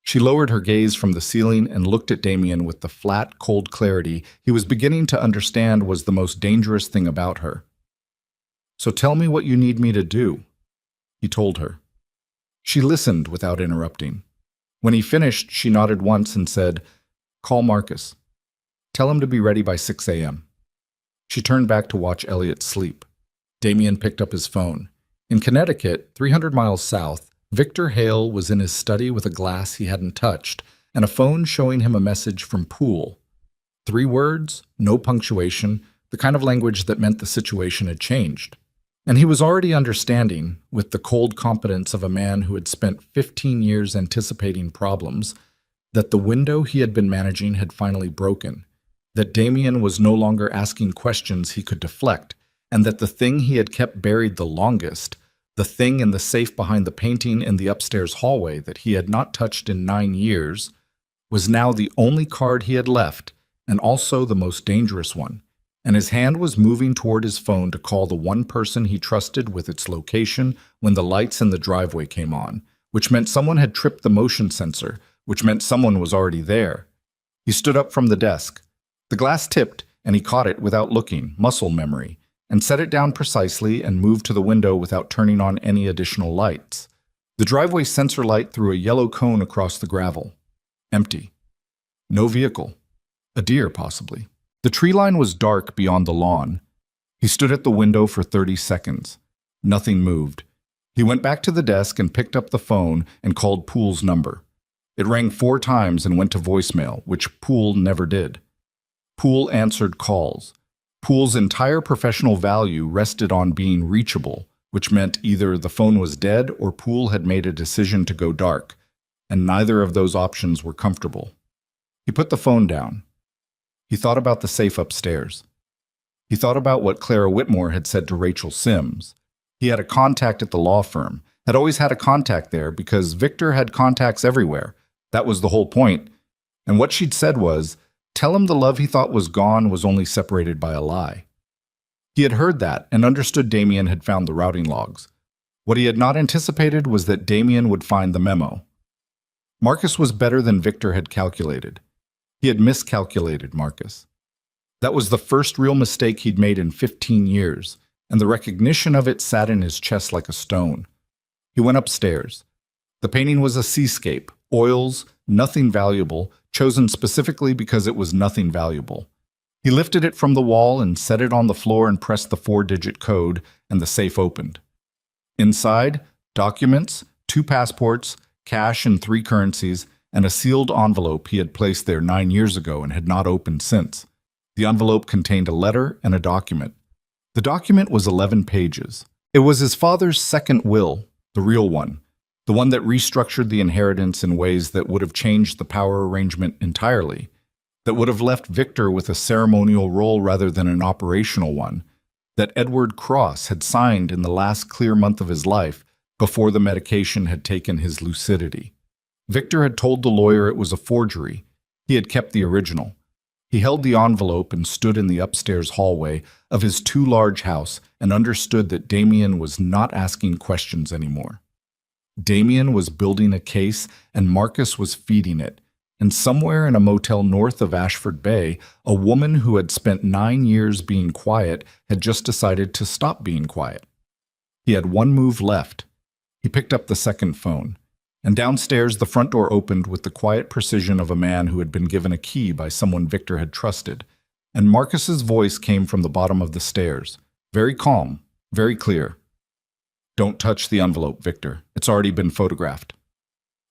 She lowered her gaze from the ceiling and looked at Damien with the flat, cold clarity he was beginning to understand was the most dangerous thing about her. So tell me what you need me to do, he told her. She listened without interrupting. When he finished, she nodded once and said, Call Marcus. Tell him to be ready by 6 a.m. She turned back to watch Elliot sleep. Damien picked up his phone. In Connecticut, 300 miles south, Victor Hale was in his study with a glass he hadn't touched and a phone showing him a message from Poole. 3 words, no punctuation, the kind of language that meant the situation had changed. And he was already understanding, with the cold competence of a man who had spent 15 years anticipating problems, that the window he had been managing had finally broken, that Damien was no longer asking questions he could deflect, and that the thing he had kept buried the longest, the thing in the safe behind the painting in the upstairs hallway that he had not touched in 9 years, was now the only card he had left, and also the most dangerous one. And his hand was moving toward his phone to call the one person he trusted with its location when the lights in the driveway came on, which meant someone had tripped the motion sensor, which meant someone was already there. He stood up from the desk. The glass tipped, and he caught it without looking, muscle memory, and set it down precisely and moved to the window without turning on any additional lights. The driveway sensor light threw a yellow cone across the gravel. Empty. No vehicle. A deer, possibly. The tree line was dark beyond the lawn. He stood at the window for 30 seconds. Nothing moved. He went back to the desk and picked up the phone and called Poole's number. It rang 4 times and went to voicemail, which Poole never did. Poole answered calls. Poole's entire professional value rested on being reachable, which meant either the phone was dead or Poole had made a decision to go dark, and neither of those options were comfortable. He put the phone down. He thought about the safe upstairs. He thought about what Clara Whitmore had said to Rachel Sims. He had a contact at the law firm, had always had a contact there because Victor had contacts everywhere. That was the whole point. And what she'd said was, tell him the love he thought was gone was only separated by a lie. He had heard that and understood Damien had found the routing logs. What he had not anticipated was that Damien would find the memo. Marcus was better than Victor had calculated. He had miscalculated Marcus. That was the first real mistake he'd made in 15 years, and the recognition of it sat in his chest like a stone. He went upstairs. The painting was a seascape, oils, nothing valuable, chosen specifically because it was nothing valuable. He lifted it from the wall and set it on the floor and pressed the 4-digit code, and the safe opened. Inside, documents, 2 passports, cash in 3 currencies, and a sealed envelope he had placed there 9 years ago and had not opened since. The envelope contained a letter and a document. The document was 11 pages. It was his father's second will, the real one, the one that restructured the inheritance in ways that would have changed the power arrangement entirely, that would have left Victor with a ceremonial role rather than an operational one, that Edward Cross had signed in the last clear month of his life before the medication had taken his lucidity. Victor had told the lawyer it was a forgery. He had kept the original. He held the envelope and stood in the upstairs hallway of his too large house and understood that Damien was not asking questions anymore. Damien was building a case and Marcus was feeding it. And somewhere in a motel north of Ashford Bay, a woman who had spent 9 years being quiet had just decided to stop being quiet. He had one move left. He picked up the second phone. And downstairs, the front door opened with the quiet precision of a man who had been given a key by someone Victor had trusted. And Marcus's voice came from the bottom of the stairs, very calm, very clear. Don't touch the envelope, Victor. It's already been photographed.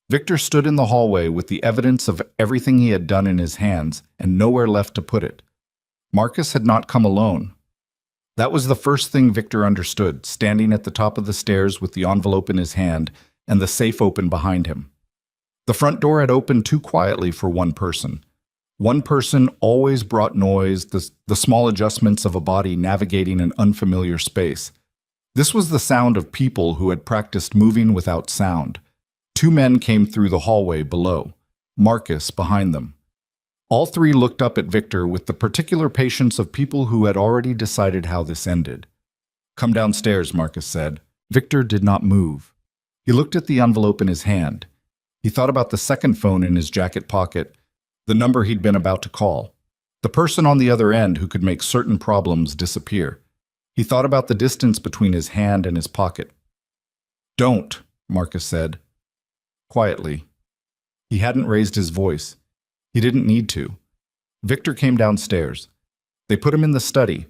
Victor stood in the hallway with the evidence of everything he had done in his hands and nowhere left to put it. Marcus had not come alone. That was the first thing Victor understood, standing at the top of the stairs with the envelope in his hand and the safe open behind him. The front door had opened too quietly for one person. One person always brought noise, the small adjustments of a body navigating an unfamiliar space. This was the sound of people who had practiced moving without sound. 2 men came through the hallway below, Marcus behind them. All 3 looked up at Victor with the particular patience of people who had already decided how this ended. Come downstairs, Marcus said. Victor did not move. He looked at the envelope in his hand. He thought about the second phone in his jacket pocket, the number he'd been about to call, the person on the other end who could make certain problems disappear. He thought about the distance between his hand and his pocket. Don't, Marcus said. Quietly. He hadn't raised his voice. He didn't need to. Victor came downstairs. They put him in the study.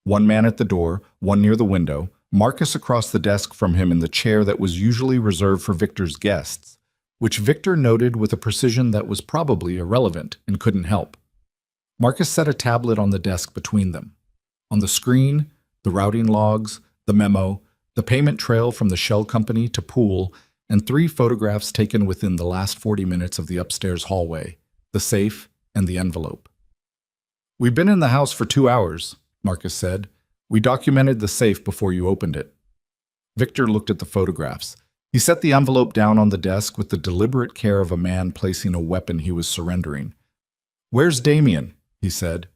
1 man at the door, 1 near the window, Marcus across the desk from him in the chair that was usually reserved for Victor's guests, which Victor noted with a precision that was probably irrelevant and couldn't help. Marcus set a tablet on the desk between them. On the screen, the routing logs, the memo, the payment trail from the shell company to Pool, and 3 photographs taken within the last 40 minutes of the upstairs hallway, the safe, and the envelope. "We've been in the house for 2 hours," Marcus said. "We documented the safe before you opened it." Victor looked at the photographs. He set the envelope down on the desk with the deliberate care of a man placing a weapon he was surrendering. "Where's Damien?" he said.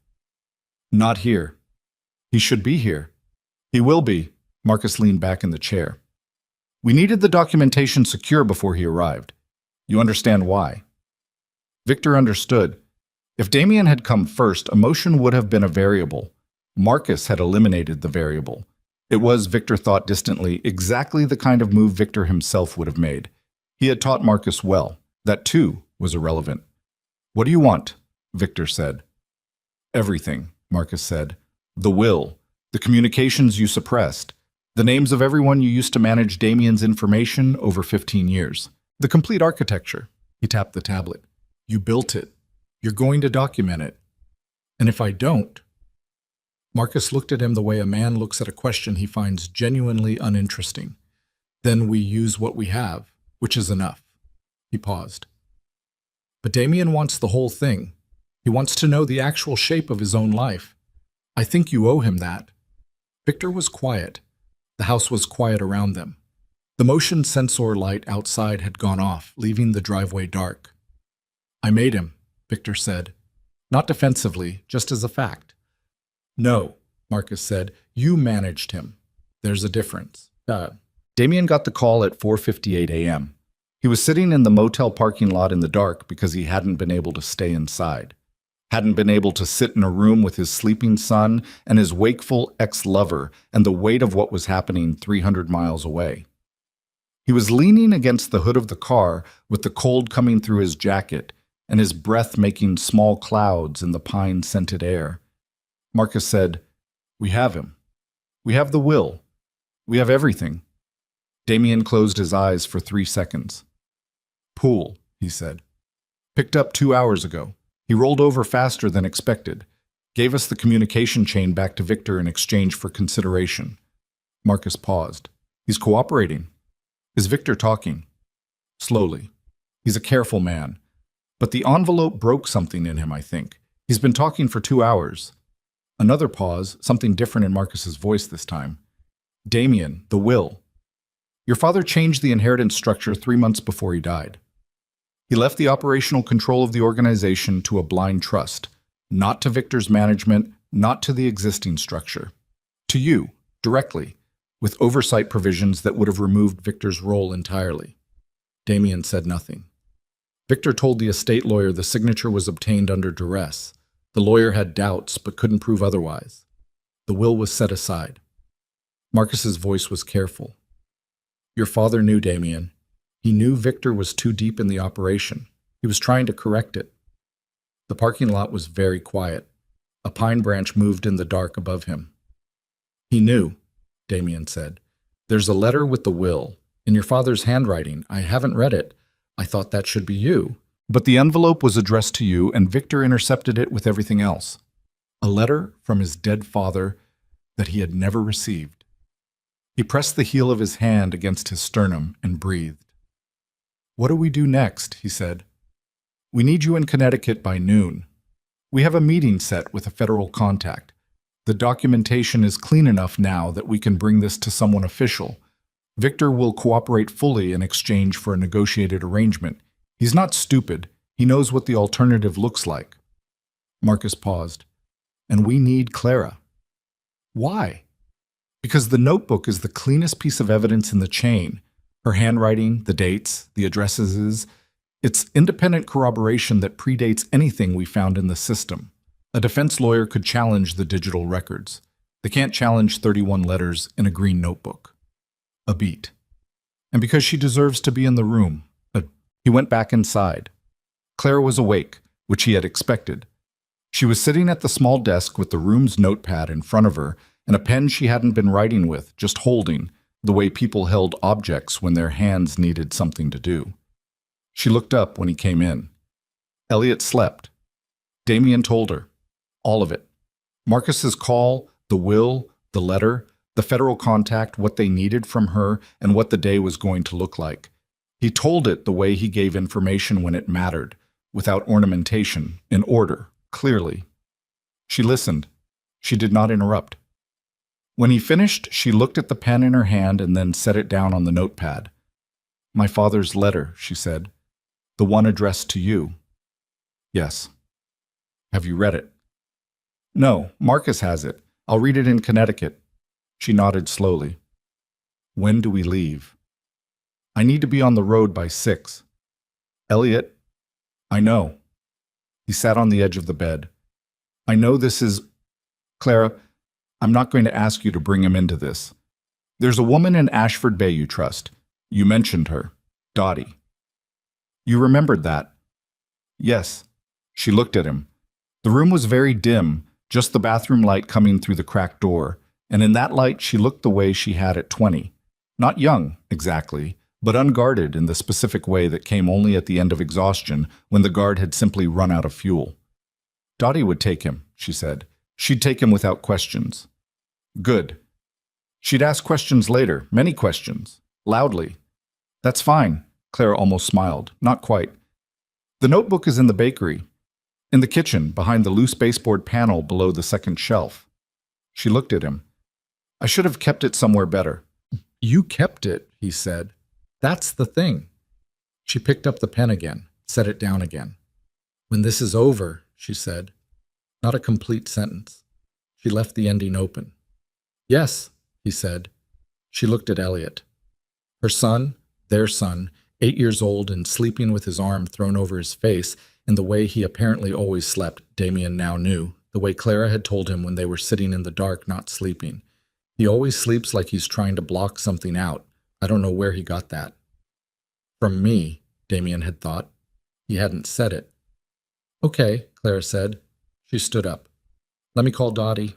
"Not here." "He should be here." "He will be." Marcus leaned back in the chair. "We needed the documentation secure before he arrived. You understand why?" Victor understood. If Damien had come first, emotion would have been a variable. Marcus had eliminated the variable. It was, Victor thought distantly, exactly the kind of move Victor himself would have made. He had taught Marcus well. That, too, was irrelevant. "What do you want?" Victor said. "Everything," Marcus said. "The will, the communications you suppressed, the names of everyone you used to manage Damien's information over 15 years. The complete architecture." He tapped the tablet. "You built it. You're going to document it. And if I don't—" Marcus looked at him the way a man looks at a question he finds genuinely uninteresting. "Then we use what we have, which is enough." He paused. "But Damien wants the whole thing. He wants to know the actual shape of his own life. I think you owe him that." Victor was quiet. The house was quiet around them. The motion sensor light outside had gone off, leaving the driveway dark. "I made him," Victor said. Not defensively, just as a fact. "No," Marcus said. "You managed him. There's a difference." Damien got the call at 4:58 a.m. He was sitting in the motel parking lot in the dark because he hadn't been able to stay inside. Hadn't been able to sit in a room with his sleeping son and his wakeful ex-lover and the weight of what was happening 300 miles away. He was leaning against the hood of the car with the cold coming through his jacket and his breath making small clouds in the pine-scented air. Marcus said, "We have him. We have the will. We have everything." Damien closed his eyes for 3 seconds. "Pool," he said. "Picked up 2 hours ago. He rolled over faster than expected. Gave us the communication chain back to Victor in exchange for consideration." Marcus paused. "He's cooperating." "Is Victor talking?" "Slowly. He's a careful man. But the envelope broke something in him, I think. He's been talking for 2 hours. Another pause, something different in Marcus's voice this time. "Damien, the will. Your father changed the inheritance structure 3 months before he died. He left the operational control of the organization to a blind trust, not to Victor's management, not to the existing structure. To you, directly, with oversight provisions that would have removed Victor's role entirely." Damien said nothing. Victor told the estate lawyer the signature was obtained under duress. The lawyer had doubts, but couldn't prove otherwise. The will was set aside. Marcus's voice was careful. "Your father knew, Damien. He knew Victor was too deep in the operation. He was trying to correct it." The parking lot was very quiet. A pine branch moved in the dark above him. "He knew," Damien said. "There's a letter with the will. In your father's handwriting. I haven't read it. I thought that should be you. But the envelope was addressed to you, and Victor intercepted it with everything else. A letter from his dead father that he had never received." He pressed the heel of his hand against his sternum and breathed. "What do we do next?" he said. "We need you in Connecticut by noon. We have a meeting set with a federal contact. The documentation is clean enough now that we can bring this to someone official. Victor will cooperate fully in exchange for a negotiated arrangement. He's not stupid. He knows what the alternative looks like." Marcus paused. "And we need Clara." "Why?" "Because the notebook is the cleanest piece of evidence in the chain. Her handwriting, the dates, the addresses. It's independent corroboration that predates anything we found in the system. A defense lawyer could challenge the digital records. They can't challenge 31 letters in a green notebook." A beat. "And because she deserves to be in the room." He went back inside. Clara was awake, which he had expected. She was sitting at the small desk with the room's notepad in front of her and a pen she hadn't been writing with, just holding, the way people held objects when their hands needed something to do. She looked up when he came in. Elliot slept. Damien told her. All of it. Marcus's call, the will, the letter, the federal contact, what they needed from her, and what the day was going to look like. He told it the way he gave information when it mattered, without ornamentation, in order, clearly. She listened. She did not interrupt. When he finished, she looked at the pen in her hand and then set it down on the notepad. "My father's letter," she said. "The one addressed to you." "Yes." "Have you read it?" "No, Marcus has it. I'll read it in Connecticut." She nodded slowly. "When do we leave?" "I need to be on the road by 6. "Elliot." "I know." He sat on the edge of the bed. "I know this is... Clara, I'm not going to ask you to bring him into this. There's a woman in Ashford Bay you trust. You mentioned her. Dottie." "You remembered that?" "Yes." She looked at him. The room was very dim, just the bathroom light coming through the cracked door, and in that light she looked the way she had at 20. Not young, exactly, but unguarded in the specific way that came only at the end of exhaustion when the guard had simply run out of fuel. "Dottie would take him," she said. "She'd take him without questions." "Good." She'd ask questions later, many questions, loudly. "That's fine," Clara almost smiled. "Not quite. The notebook is in the bakery. In the kitchen, behind the loose baseboard panel below the second shelf." She looked at him. "I should have kept it somewhere better." "You kept it," he said. "That's the thing." She picked up the pen again, set it down again. "When this is over," she said. Not a complete sentence. She left the ending open. "Yes," he said. She looked at Elliot. Her son, their son, 8 years old and sleeping with his arm thrown over his face, in the way he apparently always slept, Damien now knew, the way Clara had told him when they were sitting in the dark not sleeping. He always sleeps like he's trying to block something out. I don't know where he got that. From me, Damien had thought. He hadn't said it. "Okay," Clara said. She stood up. "Let me call Dottie."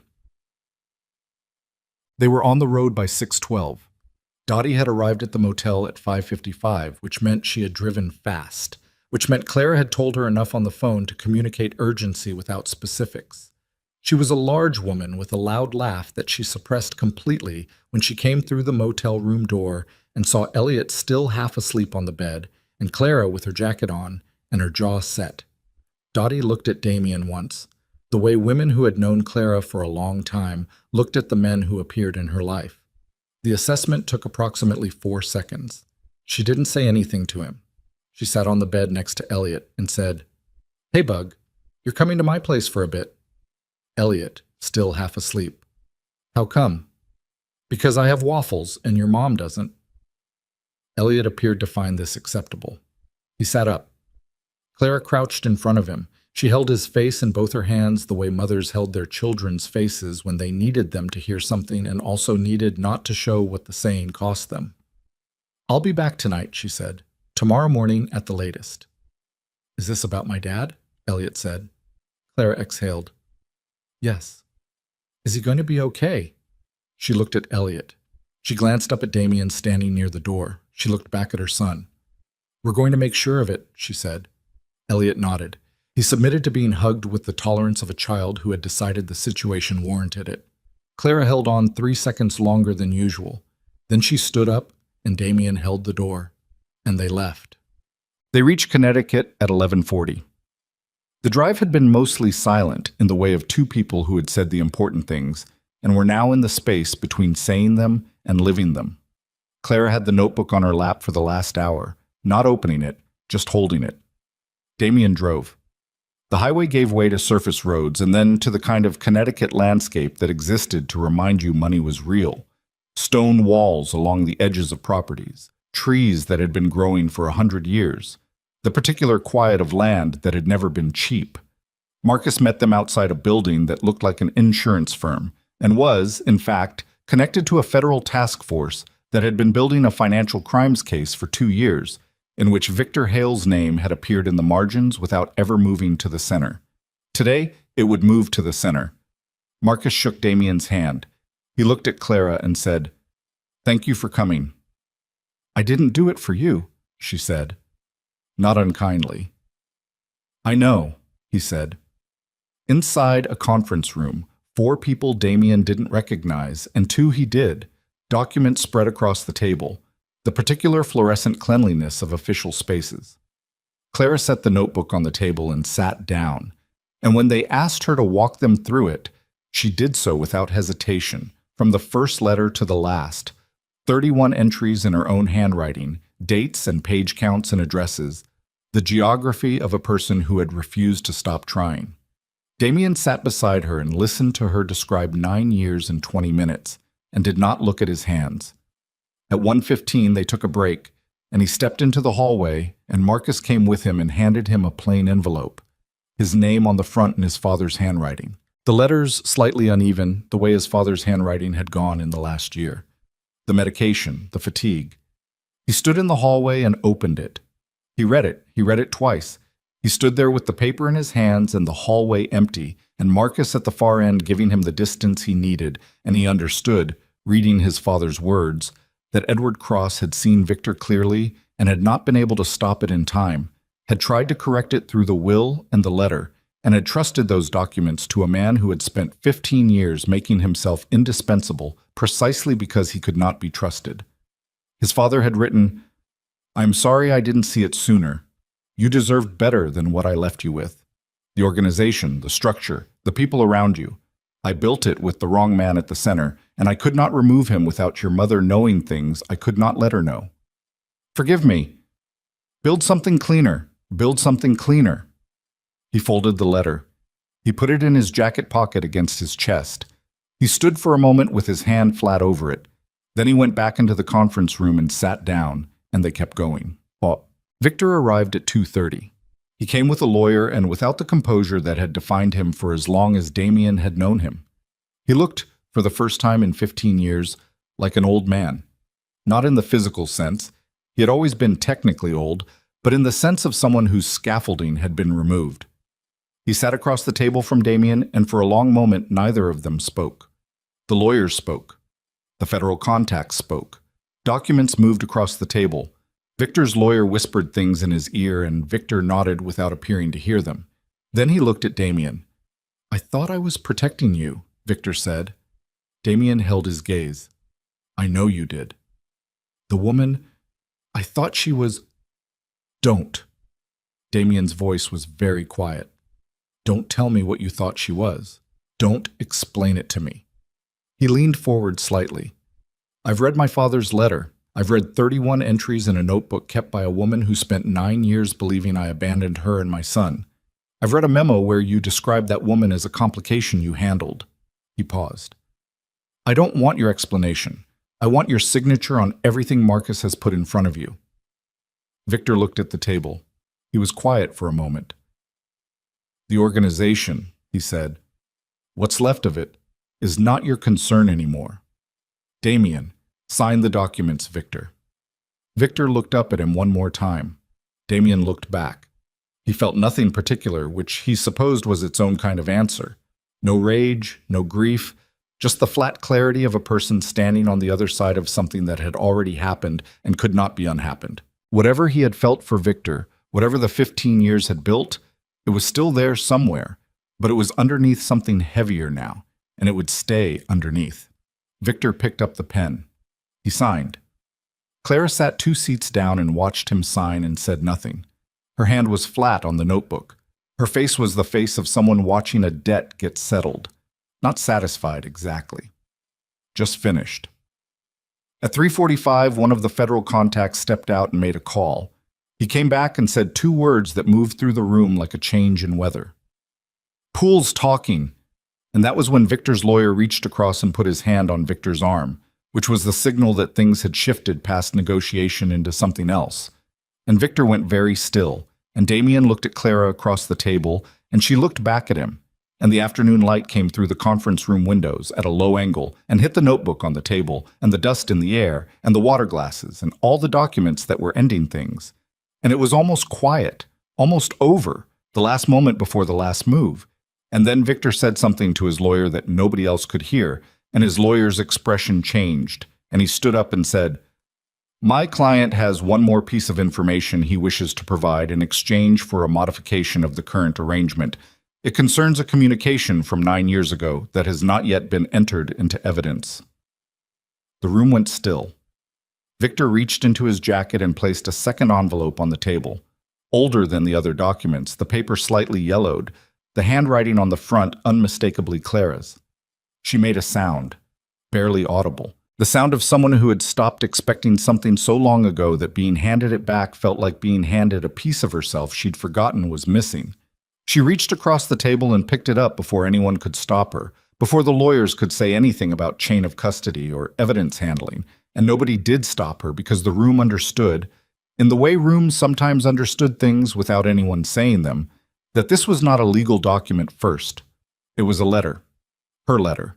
They were on the road by 6:12. Dottie had arrived at the motel at 5:55, which meant she had driven fast, which meant Clara had told her enough on the phone to communicate urgency without specifics. She was a large woman with a loud laugh that she suppressed completely when she came through the motel room door and saw Elliot still half asleep on the bed, and Clara with her jacket on and her jaw set. Dottie looked at Damien once, the way women who had known Clara for a long time looked at the men who appeared in her life. The assessment took approximately 4 seconds. She didn't say anything to him. She sat on the bed next to Elliot and said, "Hey, Bug, you're coming to my place for a bit." Elliot, still half asleep. "How come?" "Because I have waffles and your mom doesn't." Elliot appeared to find this acceptable. He sat up. Clara crouched in front of him. She held his face in both her hands the way mothers held their children's faces when they needed them to hear something and also needed not to show what the saying cost them. "I'll be back tonight," she said. "Tomorrow morning at the latest." "Is this about my dad?" Elliot said. Clara exhaled. "Yes." "Is he going to be okay?" She looked at Elliot. She glanced up at Damien standing near the door. She looked back at her son. "We're going to make sure of it," she said. Elliot nodded. He submitted to being hugged with the tolerance of a child who had decided the situation warranted it. Clara held on 3 seconds longer than usual. Then she stood up, and Damien held the door. And they left. They reached Connecticut at 11:40. The drive had been mostly silent in the way of two people who had said the important things, and were now in the space between saying them and living them. Clara had the notebook on her lap for the last hour, not opening it, just holding it. Damien drove. The highway gave way to surface roads and then to the kind of Connecticut landscape that existed to remind you money was real. Stone walls along the edges of properties, trees that had been growing for 100 years, the particular quiet of land that had never been cheap. Marcus met them outside a building that looked like an insurance firm and was, in fact, connected to a federal task force that had been building a financial crimes case for 2 years, in which Victor Hale's name had appeared in the margins without ever moving to the center. Today, it would move to the center. Marcus shook Damien's hand. He looked at Clara and said, "Thank you for coming." "I didn't do it for you," she said. Not unkindly. "I know," he said. Inside a conference room, 4 people Damien didn't recognize, and 2 he did. Documents spread across the table, the particular fluorescent cleanliness of official spaces. Clara set the notebook on the table and sat down, and when they asked her to walk them through it, she did so without hesitation, from the first letter to the last. 31 entries in her own handwriting, dates and page counts and addresses, the geography of a person who had refused to stop trying. Damien sat beside her and listened to her describe 9 years and 20 minutes, and did not look at his hands. At 1:15 they took a break, and he stepped into the hallway, and Marcus came with him and handed him a plain envelope, his name on the front in his father's handwriting. The letters slightly uneven, the way his father's handwriting had gone in the last year. The medication, the fatigue. He stood in the hallway and opened it. He read it twice. He stood there with the paper in his hands and the hallway empty, and Marcus at the far end giving him the distance he needed, and he understood, reading his father's words, that Edward Cross had seen Victor clearly and had not been able to stop it in time, had tried to correct it through the will and the letter, and had trusted those documents to a man who had spent 15 years making himself indispensable precisely because he could not be trusted. His father had written, "I'm sorry I didn't see it sooner. You deserved better than what I left you with. The organization, the structure, the people around you. I built it with the wrong man at the center, and I could not remove him without your mother knowing things I could not let her know. Forgive me. Build something cleaner. Build something cleaner." He folded the letter. He put it in his jacket pocket against his chest. He stood for a moment with his hand flat over it. Then he went back into the conference room and sat down, and they kept going. Victor arrived at 2:30. He came with a lawyer and without the composure that had defined him for as long as Damien had known him. He looked, for the first time in 15 years, like an old man. Not in the physical sense. He had always been technically old, but in the sense of someone whose scaffolding had been removed. He sat across the table from Damien, and for a long moment neither of them spoke. The lawyers spoke. The federal contacts spoke. Documents moved across the table. Victor's lawyer whispered things in his ear, and Victor nodded without appearing to hear them. Then he looked at Damien. "I thought I was protecting you," Victor said. Damien held his gaze. "I know you did. The woman, I thought she was—" "Don't." Damien's voice was very quiet. "Don't tell me what you thought she was. Don't explain it to me." He leaned forward slightly. "I've read my father's letter. I've read 31 entries in a notebook kept by a woman who spent 9 years believing I abandoned her and my son. I've read a memo where you described that woman as a complication you handled." He paused. "I don't want your explanation. I want your signature on everything Marcus has put in front of you." Victor looked at the table. He was quiet for a moment. "The organization," he said, "what's left of it, is not your concern anymore. Damien, sign the documents, Victor." Victor looked up at him one more time. Damien looked back. He felt nothing particular, which he supposed was its own kind of answer. No rage, no grief, just the flat clarity of a person standing on the other side of something that had already happened and could not be unhappened. Whatever he had felt for Victor, whatever the 15 years had built, it was still there somewhere, but it was underneath something heavier now, and it would stay underneath. Victor picked up the pen. He signed. Clara sat 2 seats down and watched him sign and said nothing. Her hand was flat on the notebook. Her face was the face of someone watching a debt get settled. Not satisfied exactly. Just finished. At 3:45, one of the federal contacts stepped out and made a call. He came back and said 2 words that moved through the room like a change in weather. "Poole's talking." And that was when Victor's lawyer reached across and put his hand on Victor's arm, which was the signal that things had shifted past negotiation into something else. And Victor went very still, and Damien looked at Clara across the table, and she looked back at him, and the afternoon light came through the conference room windows at a low angle and hit the notebook on the table, and the dust in the air, and the water glasses, and all the documents that were ending things. And it was almost quiet, almost over, the last moment before the last move. And then Victor said something to his lawyer that nobody else could hear, and his lawyer's expression changed, and he stood up and said, "My client has one more piece of information he wishes to provide in exchange for a modification of the current arrangement, It concerns a communication from 9 years ago that has not yet been entered into evidence. The room went still. Victor reached into his jacket and placed a second envelope on the table. Older than the other documents, the paper slightly yellowed, the handwriting on the front unmistakably Clara's. She made a sound, barely audible, the sound of someone who had stopped expecting something so long ago that being handed it back felt like being handed a piece of herself she'd forgotten was missing. She reached across the table and picked it up before anyone could stop her, before the lawyers could say anything about chain of custody or evidence handling, and nobody did stop her because the room understood, in the way rooms sometimes understood things without anyone saying them, that this was not a legal document first. It was a letter. Her letter.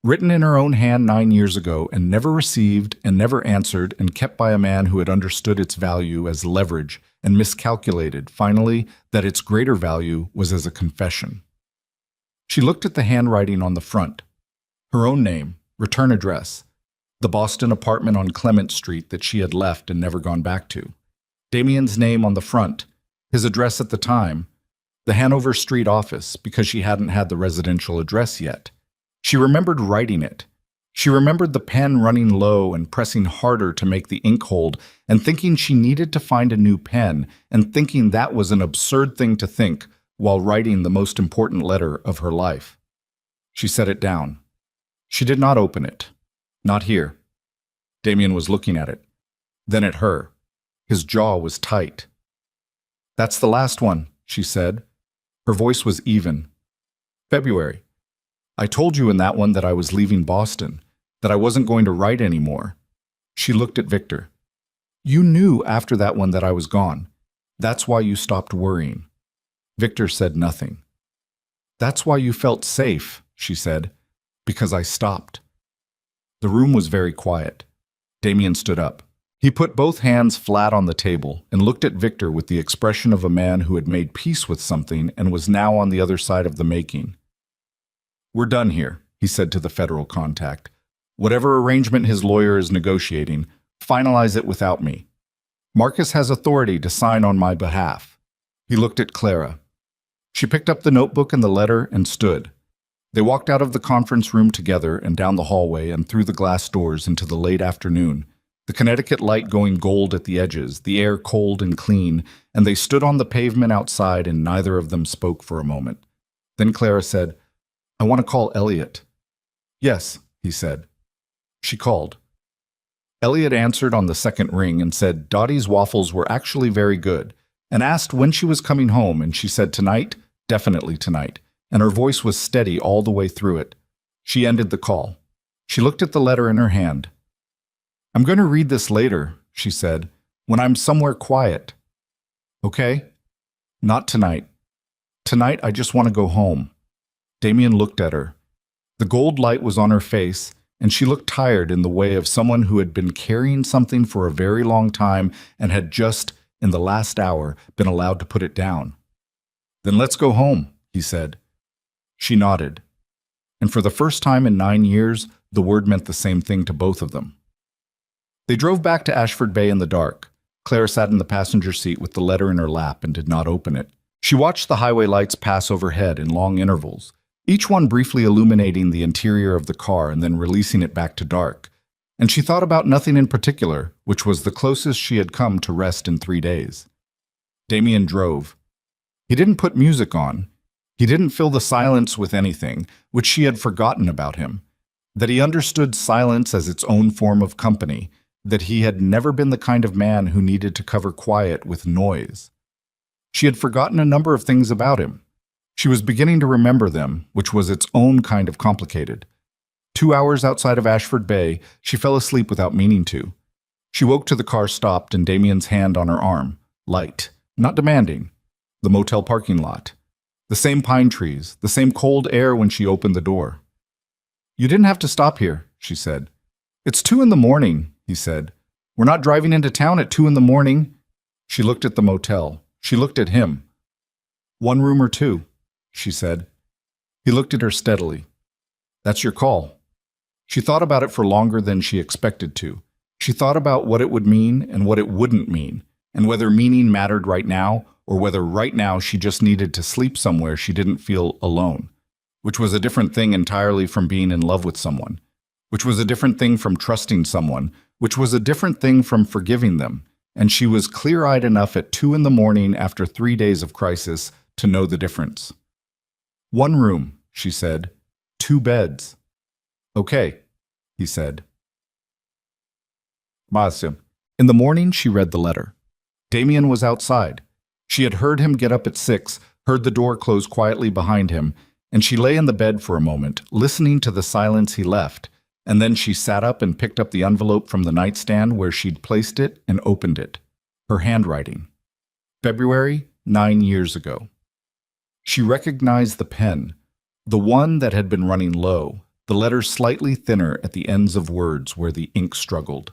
Written in her own hand 9 years ago and never received and never answered and kept by a man who had understood its value as leverage and miscalculated, finally, that its greater value was as a confession. She looked at the handwriting on the front. Her own name, return address, the Boston apartment on Clement Street that she had left and never gone back to. Damien's name on the front, his address at the time, the Hanover Street office, because she hadn't had the residential address yet. She remembered writing it. She remembered the pen running low and pressing harder to make the ink hold, and thinking she needed to find a new pen, and thinking that was an absurd thing to think while writing the most important letter of her life. She set it down. She did not open it. Not here. Damien was looking at it. Then at her. His jaw was tight. "That's the last one," she said. Her voice was even. "February. I told you in that one that I was leaving Boston, that I wasn't going to write anymore." She looked at Victor. "You knew after that one that I was gone. That's why you stopped worrying." Victor said nothing. "That's why you felt safe," she said, "because I stopped." The room was very quiet. Damien stood up. He put both hands flat on the table and looked at Victor with the expression of a man who had made peace with something and was now on the other side of the making. "We're done here," he said to the federal contact. "Whatever arrangement his lawyer is negotiating, finalize it without me. Marcus has authority to sign on my behalf." He looked at Clara. She picked up the notebook and the letter and stood. They walked out of the conference room together and down the hallway and through the glass doors into the late afternoon, the Connecticut light going gold at the edges, the air cold and clean, and they stood on the pavement outside and neither of them spoke for a moment. Then Clara said, "I want to call Elliot." "Yes," he said. She called. Elliot answered on the second ring and said Dottie's waffles were actually very good, and asked when she was coming home, and she said tonight, definitely tonight, and her voice was steady all the way through it. She ended the call. She looked at the letter in her hand. "I'm going to read this later," she said, "when I'm somewhere quiet." "Okay?" "Not tonight. Tonight I just want to go home." Damien looked at her. The gold light was on her face, and she looked tired in the way of someone who had been carrying something for a very long time and had just, in the last hour, been allowed to put it down. "Then let's go home," he said. She nodded. And for the first time in 9 years, the word meant the same thing to both of them. They drove back to Ashford Bay in the dark. Claire sat in the passenger seat with the letter in her lap and did not open it. She watched the highway lights pass overhead in long intervals, each one briefly illuminating the interior of the car and then releasing it back to dark. And she thought about nothing in particular, which was the closest she had come to rest in 3 days. Damien drove. He didn't put music on. He didn't fill the silence with anything, which she had forgotten about him. That he understood silence as its own form of company, that he had never been the kind of man who needed to cover quiet with noise. She had forgotten a number of things about him. She was beginning to remember them, which was its own kind of complicated. 2 hours outside of Ashford Bay, she fell asleep without meaning to. She woke to the car stopped and Damien's hand on her arm, light, not demanding. The motel parking lot. The same pine trees, the same cold air when she opened the door. "You didn't have to stop here," she said. "It's 2 in the morning, he said. "We're not driving into town at 2 in the morning. She looked at the motel. She looked at him. "1 room or 2, she said. He looked at her steadily. "That's your call." She thought about it for longer than she expected to. She thought about what it would mean and what it wouldn't mean, and whether meaning mattered right now or whether right now she just needed to sleep somewhere she didn't feel alone, which was a different thing entirely from being in love with someone, which was a different thing from trusting someone, which was a different thing from forgiving them, and she was clear-eyed enough at 2 in the morning after 3 days of crisis to know the difference. "One room," she said. "2 beds." "Okay," he said. Mafia. In the morning, she read the letter. Damien was outside. She had heard him get up at 6, heard the door close quietly behind him, and she lay in the bed for a moment, listening to the silence he left, and then she sat up and picked up the envelope from the nightstand where she'd placed it and opened it. Her handwriting. February, 9 years ago. She recognized the pen, the one that had been running low, the letters slightly thinner at the ends of words where the ink struggled.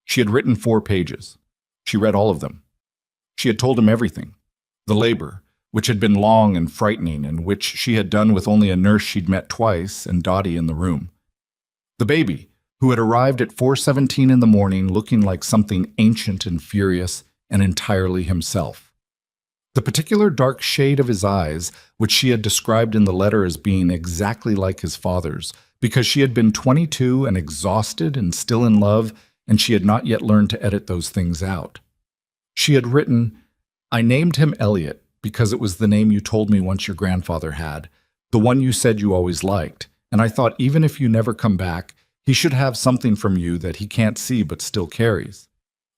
She had written 4 pages. She read all of them. She had told him everything. The labor, which had been long and frightening, and which she had done with only a nurse she'd met twice and Dottie in the room. The baby, who had arrived at 4:17 in the morning looking like something ancient and furious and entirely himself. The particular dark shade of his eyes, which she had described in the letter as being exactly like his father's, because she had been 22 and exhausted and still in love, and she had not yet learned to edit those things out. She had written, "I named him Elliot because it was the name you told me once your grandfather had, the one you said you always liked, and I thought even if you never come back, he should have something from you that he can't see but still carries."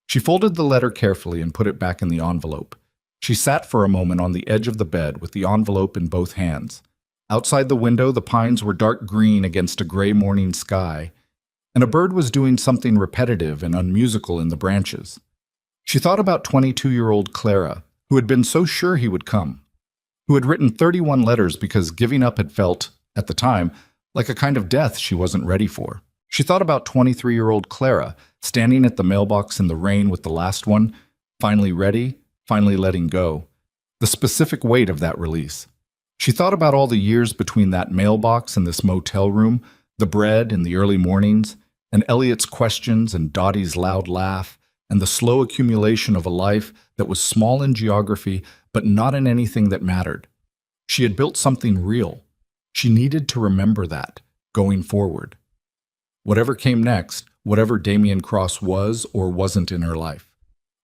She folded the letter carefully and put it back in the envelope. She sat for a moment on the edge of the bed with the envelope in both hands. Outside the window, the pines were dark green against a gray morning sky, and a bird was doing something repetitive and unmusical in the branches. She thought about 22-year-old Clara, who had been so sure he would come, who had written 31 letters because giving up had felt, at the time, like a kind of death she wasn't ready for. She thought about 23-year-old Clara, standing at the mailbox in the rain with the last one, finally ready, finally letting go, the specific weight of that release. She thought about all the years between that mailbox and this motel room, the bread in the early mornings, and Elliot's questions and Dottie's loud laugh, and the slow accumulation of a life that was small in geography but not in anything that mattered. She had built something real. She needed to remember that, going forward. Whatever came next, whatever Damien Cross was or wasn't in her life.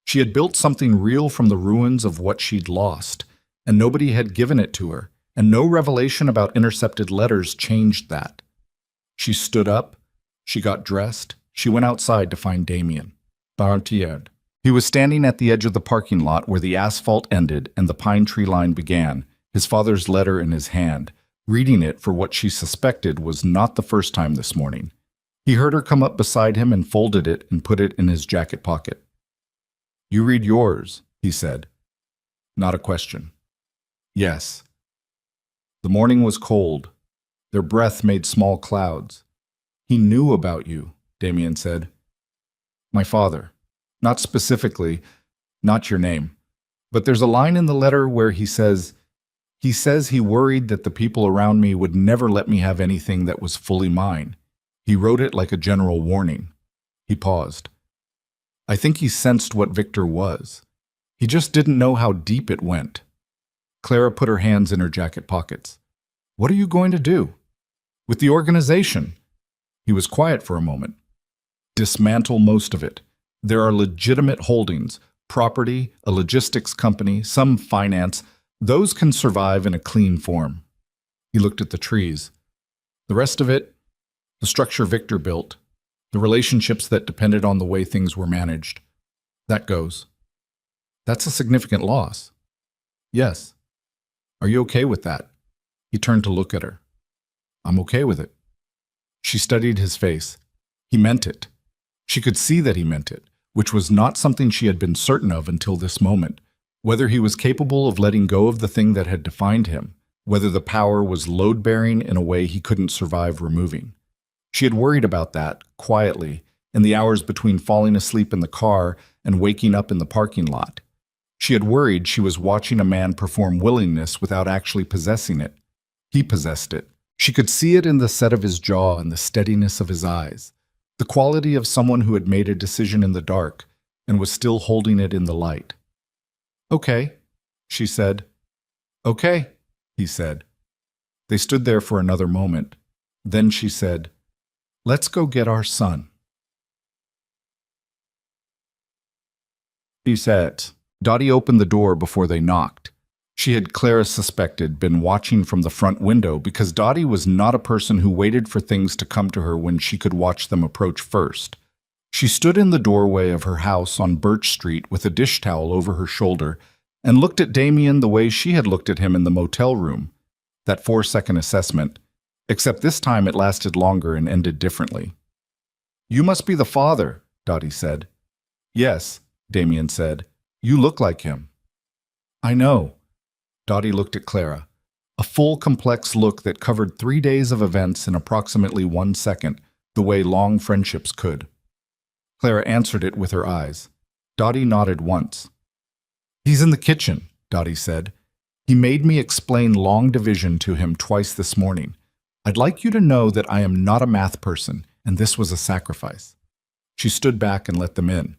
She had built something real from the ruins of what she'd lost, and nobody had given it to her, and no revelation about intercepted letters changed that. She stood up, she got dressed, she went outside to find Damien. Bartier. He was standing at the edge of the parking lot where the asphalt ended and the pine tree line began, his father's letter in his hand, reading it for what she suspected was not the first time this morning. He heard her come up beside him and folded it and put it in his jacket pocket. "You read yours," he said. Not a question. "Yes." The morning was cold. Their breath made small clouds. "He knew about you," Damien said. "My father. Not specifically, not your name. But there's a line in the letter where he says he worried that the people around me would never let me have anything that was fully mine. He wrote it like a general warning." He paused. "I think he sensed what Victor was. He just didn't know how deep it went." Clara put her hands in her jacket pockets. "What are you going to do?" "With the organization." He was quiet for a moment. "Dismantle most of it. There are legitimate holdings, property, a logistics company, some finance. Those can survive in a clean form." He looked at the trees. "The rest of it, the structure Victor built, the relationships that depended on the way things were managed, that goes." "That's a significant loss." "Yes." "Are you okay with that?" He turned to look at her. "I'm okay with it." She studied his face. He meant it. She could see that he meant it, which was not something she had been certain of until this moment. Whether he was capable of letting go of the thing that had defined him, whether the power was load-bearing in a way he couldn't survive removing. She had worried about that, quietly, in the hours between falling asleep in the car and waking up in the parking lot. She had worried she was watching a man perform willingness without actually possessing it. He possessed it. She could see it in the set of his jaw and the steadiness of his eyes, the quality of someone who had made a decision in the dark and was still holding it in the light. "Okay," she said. Okay, he said. They stood there for another moment. Then she said, let's go get our son. She said. Dottie opened the door before they knocked. She had, Clara suspected, been watching from the front window because Dottie was not a person who waited for things to come to her when she could watch them approach first. She stood in the doorway of her house on Birch Street with a dish towel over her shoulder and looked at Damien the way she had looked at him in the motel room, that 4-second assessment, except this time it lasted longer and ended differently. You must be the father, Dottie said. Yes, Damien said. You look like him. I know. Dottie looked at Clara, a full, complex look that covered 3 days of events in approximately 1 second, the way long friendships could. Clara answered it with her eyes. Dottie nodded once. He's in the kitchen, Dottie said. He made me explain long division to him twice this morning. I'd like you to know that I am not a math person, and this was a sacrifice. She stood back and let them in.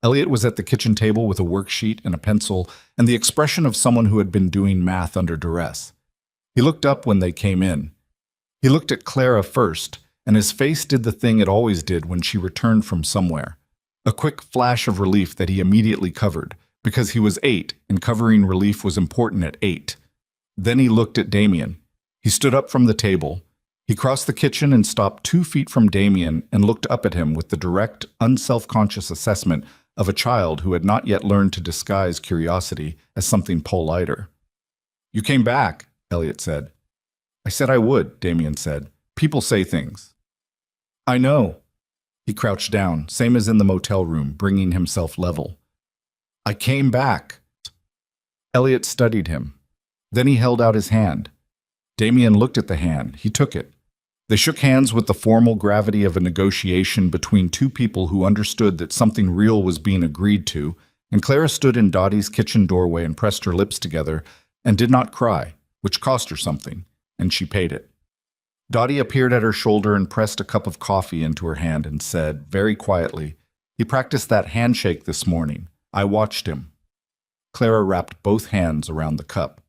Elliot was at the kitchen table with a worksheet and a pencil and the expression of someone who had been doing math under duress. He looked up when they came in. He looked at Clara first, and his face did the thing it always did when she returned from somewhere. A quick flash of relief that he immediately covered, because he was 8, and covering relief was important at 8. Then he looked at Damien. He stood up from the table. He crossed the kitchen and stopped 2 feet from Damien and looked up at him with the direct, unself-conscious assessment of a child who had not yet learned to disguise curiosity as something politer. You came back, Elliot said. I said I would, Damien said. People say things. I know. He crouched down, same as in the motel room, bringing himself level. I came back. Elliot studied him. Then he held out his hand. Damien looked at the hand. He took it. They shook hands with the formal gravity of a negotiation between 2 people who understood that something real was being agreed to, and Clara stood in Dottie's kitchen doorway and pressed her lips together and did not cry, which cost her something, and she paid it. Dottie appeared at her shoulder and pressed a cup of coffee into her hand and said, very quietly, he practiced that handshake this morning. I watched him. Clara wrapped both hands around the cup.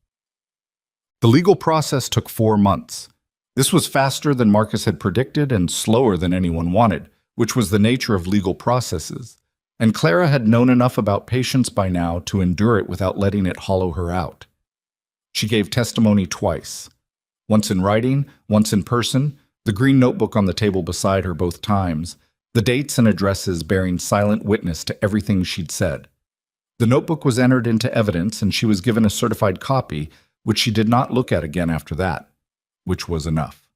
The legal process took 4 months. This was faster than Marcus had predicted and slower than anyone wanted, which was the nature of legal processes, and Clara had known enough about patience by now to endure it without letting it hollow her out. She gave testimony twice, once in writing, once in person, the green notebook on the table beside her both times, the dates and addresses bearing silent witness to everything she'd said. The notebook was entered into evidence and she was given a certified copy, which she did not look at again after that, which was enough.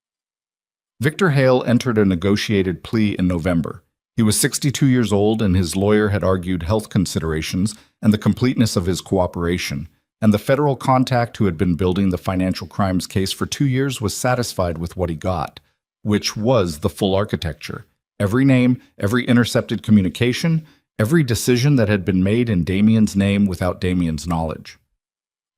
Victor Hale entered a negotiated plea in November. He was 62 years old and his lawyer had argued health considerations and the completeness of his cooperation, and the federal contact who had been building the financial crimes case for 2 years was satisfied with what he got, which was the full architecture. Every name, every intercepted communication, every decision that had been made in Damien's name without Damien's knowledge.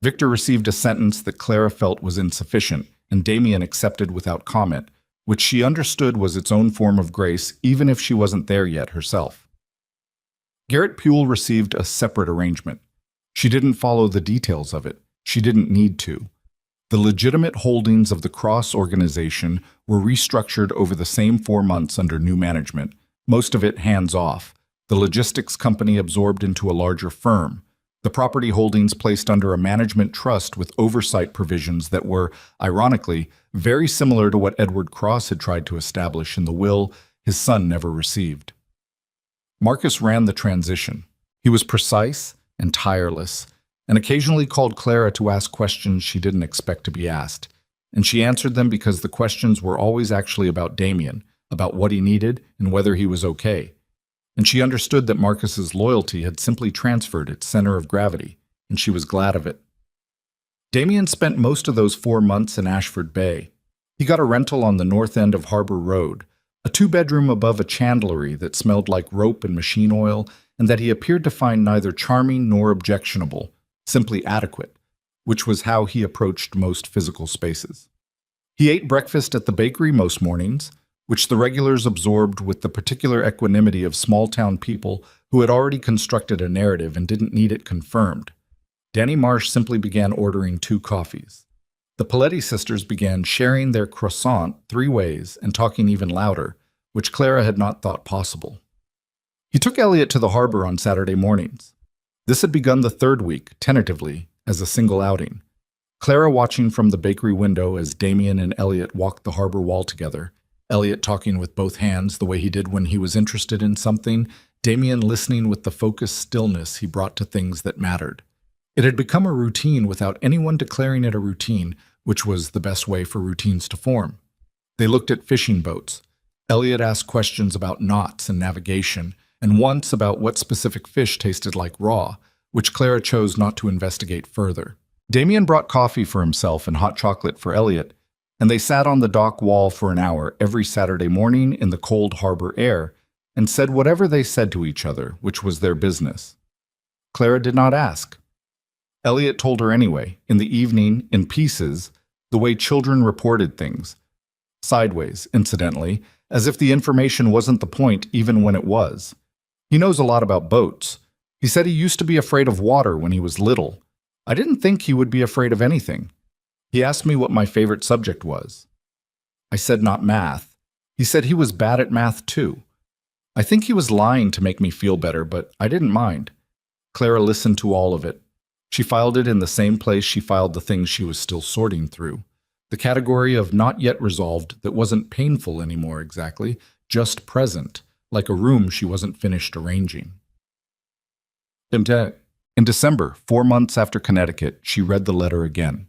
Victor received a sentence that Clara felt was insufficient, and Damien accepted without comment, which she understood was its own form of grace even if she wasn't there yet herself. Garrett Puel received a separate arrangement. She didn't follow the details of it. She didn't need to. The legitimate holdings of the Cross organization were restructured over the same 4 months under new management, most of it hands-off, the logistics company absorbed into a larger firm, the property holdings placed under a management trust with oversight provisions that were, ironically, very similar to what Edward Cross had tried to establish in the will his son never received. Marcus ran the transition. He was precise and tireless, and occasionally called Clara to ask questions she didn't expect to be asked, and she answered them because the questions were always actually about Damien, about what he needed and whether he was okay. And she understood that Marcus's loyalty had simply transferred its center of gravity, and she was glad of it. Damien spent most of those 4 months in Ashford Bay. He got a rental on the north end of Harbor Road, a 2-bedroom above a chandlery that smelled like rope and machine oil, and that he appeared to find neither charming nor objectionable, simply adequate, which was how he approached most physical spaces. He ate breakfast at the bakery most mornings, which the regulars absorbed with the particular equanimity of small-town people who had already constructed a narrative and didn't need it confirmed. Danny Marsh simply began ordering 2 coffees. The Paletti sisters began sharing their croissant 3 ways and talking even louder, which Clara had not thought possible. He took Elliot to the harbor on Saturday mornings. This had begun the 3rd week, tentatively, as a single outing. Clara watching from the bakery window as Damien and Elliot walked the harbor wall together, Elliot talking with both hands the way he did when he was interested in something, Damien listening with the focused stillness he brought to things that mattered. It had become a routine without anyone declaring it a routine, which was the best way for routines to form. They looked at fishing boats. Elliot asked questions about knots and navigation, and once about what specific fish tasted like raw, which Clara chose not to investigate further. Damien brought coffee for himself and hot chocolate for Elliot, and they sat on the dock wall for an hour every Saturday morning in the cold harbor air and said whatever they said to each other, which was their business. Clara did not ask. Elliot told her anyway, in the evening, in pieces, the way children reported things. Sideways, incidentally, as if the information wasn't the point even when it was. He knows a lot about boats. He said he used to be afraid of water when he was little. I didn't think he would be afraid of anything. He asked me what my favorite subject was. I said not math. He said he was bad at math too. I think he was lying to make me feel better, but I didn't mind. Clara listened to all of it. She filed it in the same place she filed the things she was still sorting through. The category of not yet resolved that wasn't painful anymore exactly, just present, like a room she wasn't finished arranging. In December, 4 months after Connecticut, she read the letter again.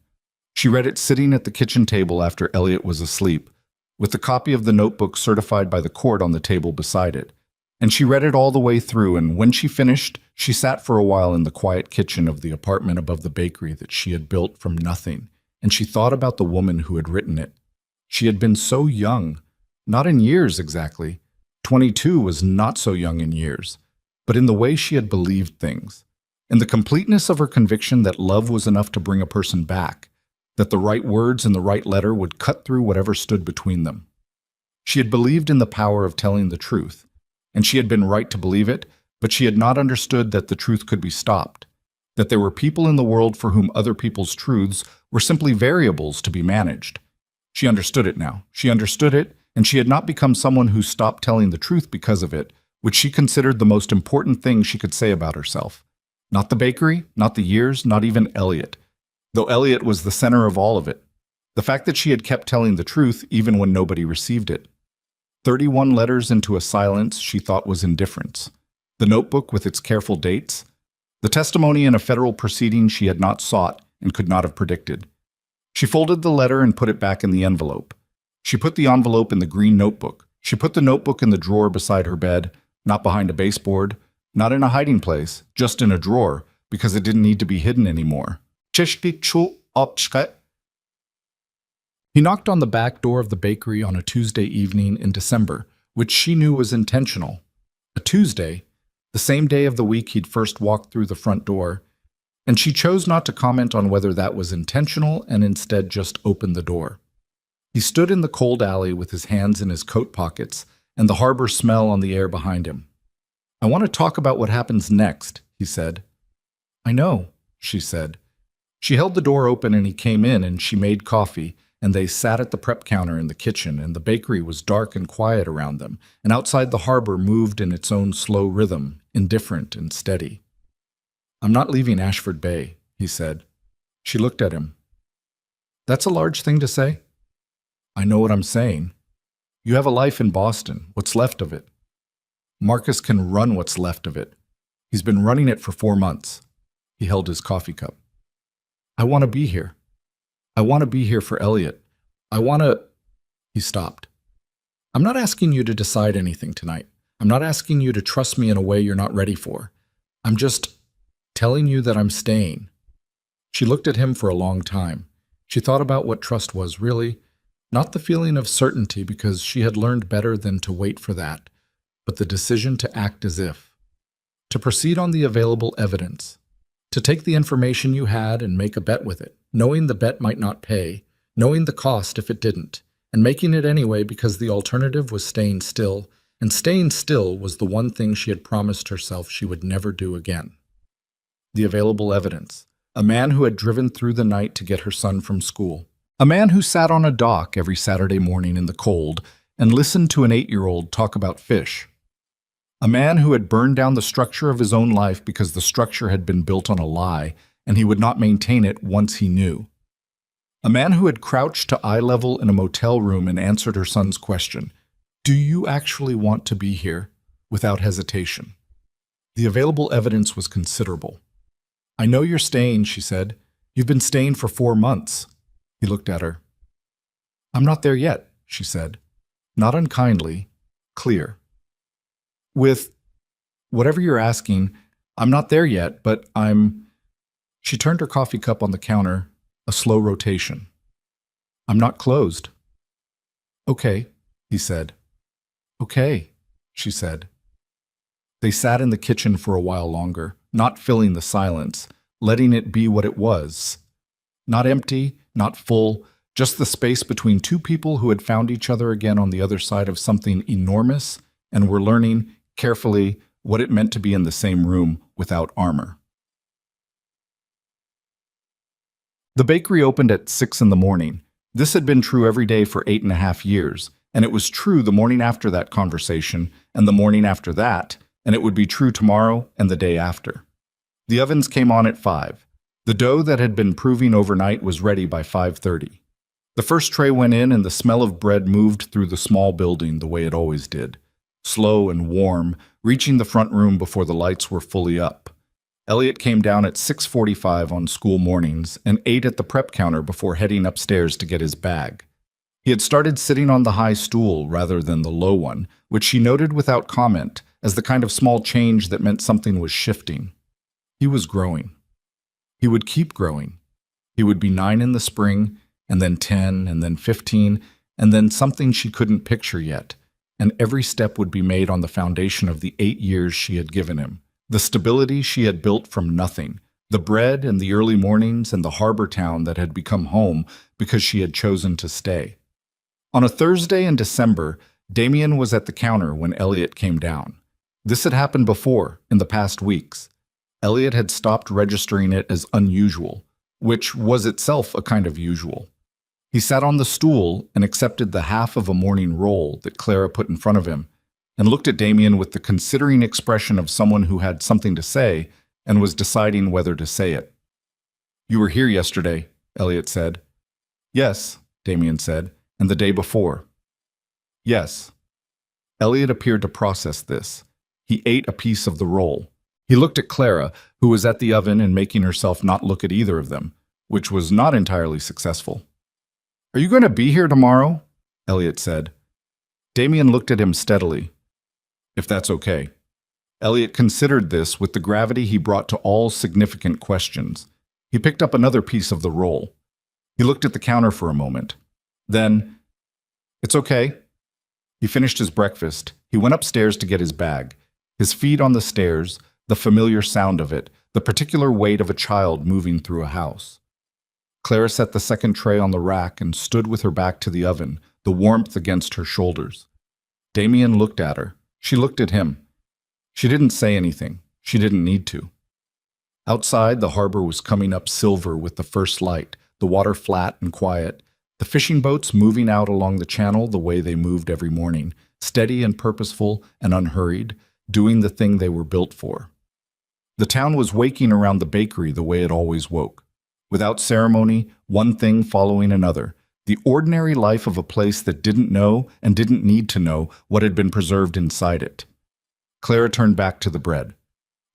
She read it sitting at the kitchen table after Elliot was asleep, with the copy of the notebook certified by the court on the table beside it. And she read it all the way through, and when she finished, she sat for a while in the quiet kitchen of the apartment above the bakery that she had built from nothing, and she thought about the woman who had written it. She had been so young, not in years exactly. 22 was not so young in years, but in the way she had believed things, in the completeness of her conviction that love was enough to bring a person back, that the right words and the right letter would cut through whatever stood between them. She had believed in the power of telling the truth, and she had been right to believe it, but she had not understood that the truth could be stopped, that there were people in the world for whom other people's truths were simply variables to be managed. She understood it now. She understood it, and she had not become someone who stopped telling the truth because of it, which she considered the most important thing she could say about herself. Not the bakery, not the years, not even Elliot, though Elliot was the center of all of it. The fact that she had kept telling the truth even when nobody received it. 31 letters into a silence she thought was indifference. The notebook with its careful dates. The testimony in a federal proceeding she had not sought and could not have predicted. She folded the letter and put it back in the envelope. She put the envelope in the green notebook. She put the notebook in the drawer beside her bed, not behind a baseboard, not in a hiding place, just in a drawer, because it didn't need to be hidden anymore. He knocked on the back door of the bakery on a Tuesday evening in December, which she knew was intentional. A Tuesday, the same day of the week he'd first walked through the front door, and she chose not to comment on whether that was intentional and instead just opened the door. He stood in the cold alley with his hands in his coat pockets and the harbor smell on the air behind him. "I want to talk about what happens next," he said. "I know," she said. She held the door open and he came in and she made coffee, and they sat at the prep counter in the kitchen, and the bakery was dark and quiet around them, and outside the harbor moved in its own slow rhythm, indifferent and steady. "I'm not leaving Ashford Bay," he said. She looked at him. "That's a large thing to say." "I know what I'm saying. You have a life in Boston, what's left of it. Marcus can run what's left of it. He's been running it for 4 months. He held his coffee cup. "I want to be here. I want to be here for Elliot. I want to—" He stopped. "I'm not asking you to decide anything tonight. I'm not asking you to trust me in a way you're not ready for. I'm just telling you that I'm staying." She looked at him for a long time. She thought about what trust was, really. Not the feeling of certainty, because she had learned better than to wait for that, but the decision to act as if. To proceed on the available evidence. To take the information you had and make a bet with it, knowing the bet might not pay, knowing the cost if it didn't, and making it anyway because the alternative was staying still, and staying still was the one thing she had promised herself she would never do again. The available evidence. A man who had driven through the night to get her son from school. A man who sat on a dock every Saturday morning in the cold and listened to an 8-year-old talk about fish. A man who had burned down the structure of his own life because the structure had been built on a lie and he would not maintain it once he knew. A man who had crouched to eye level in a motel room and answered her son's question, "Do you actually want to be here?" without hesitation. The available evidence was considerable. "I know you're staying," she said. "You've been staying for 4 months." He looked at her. "I'm not there yet," she said. Not unkindly, clear. "With whatever you're asking, I'm not there yet, but I'm..." She turned her coffee cup on the counter, a slow rotation. "I'm not closed." "Okay," he said. "Okay," she said. They sat in the kitchen for a while longer, not filling the silence, letting it be what it was. Not empty, not full, just the space between two people who had found each other again on the other side of something enormous and were learning, carefully, what it meant to be in the same room without armor. The bakery opened at 6 in the morning. This had been true every day for 8.5 years, and it was true the morning after that conversation, and the morning after that, and it would be true tomorrow and the day after. The ovens came on at 5. The dough that had been proving overnight was ready by 5:30. The first tray went in and the smell of bread moved through the small building the way it always did, slow and warm, reaching the front room before the lights were fully up. Elliot came down at 6:45 on school mornings and ate at the prep counter before heading upstairs to get his bag. He had started sitting on the high stool rather than the low one, which she noted without comment as the kind of small change that meant something was shifting. He was growing. He would keep growing. He would be 9 in the spring, and then 10, and then 15, and then something she couldn't picture yet, and every step would be made on the foundation of the 8 years she had given him, the stability she had built from nothing, the bread and the early mornings and the harbor town that had become home because she had chosen to stay. On a Thursday in December, Damien was at the counter when Elliot came down. This had happened before, in the past weeks. Elliot had stopped registering it as unusual, which was itself a kind of usual. He sat on the stool and accepted the half of a morning roll that Clara put in front of him, and looked at Damien with the considering expression of someone who had something to say and was deciding whether to say it. "You were here yesterday," Elliot said. "Yes," Damien said, "and the day before." "Yes." Elliot appeared to process this. He ate a piece of the roll. He looked at Clara, who was at the oven and making herself not look at either of them, which was not entirely successful. "Are you going to be here tomorrow?" Elliot said. Damien looked at him steadily. "If that's okay." Elliot considered this with the gravity he brought to all significant questions. He picked up another piece of the roll. He looked at the counter for a moment. Then, "It's okay." He finished his breakfast. He went upstairs to get his bag. His feet on the stairs, the familiar sound of it, the particular weight of a child moving through a house. Clara set the second tray on the rack and stood with her back to the oven, the warmth against her shoulders. Damien looked at her. She looked at him. She didn't say anything. She didn't need to. Outside, the harbor was coming up silver with the first light, the water flat and quiet, the fishing boats moving out along the channel the way they moved every morning, steady and purposeful and unhurried, doing the thing they were built for. The town was waking around the bakery the way it always woke. Without ceremony, one thing following another, the ordinary life of a place that didn't know and didn't need to know what had been preserved inside it. Clara turned back to the bread.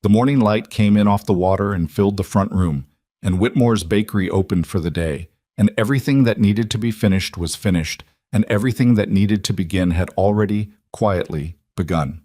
The morning light came in off the water and filled the front room, and Whitmore's bakery opened for the day, and everything that needed to be finished was finished, and everything that needed to begin had already, quietly, begun.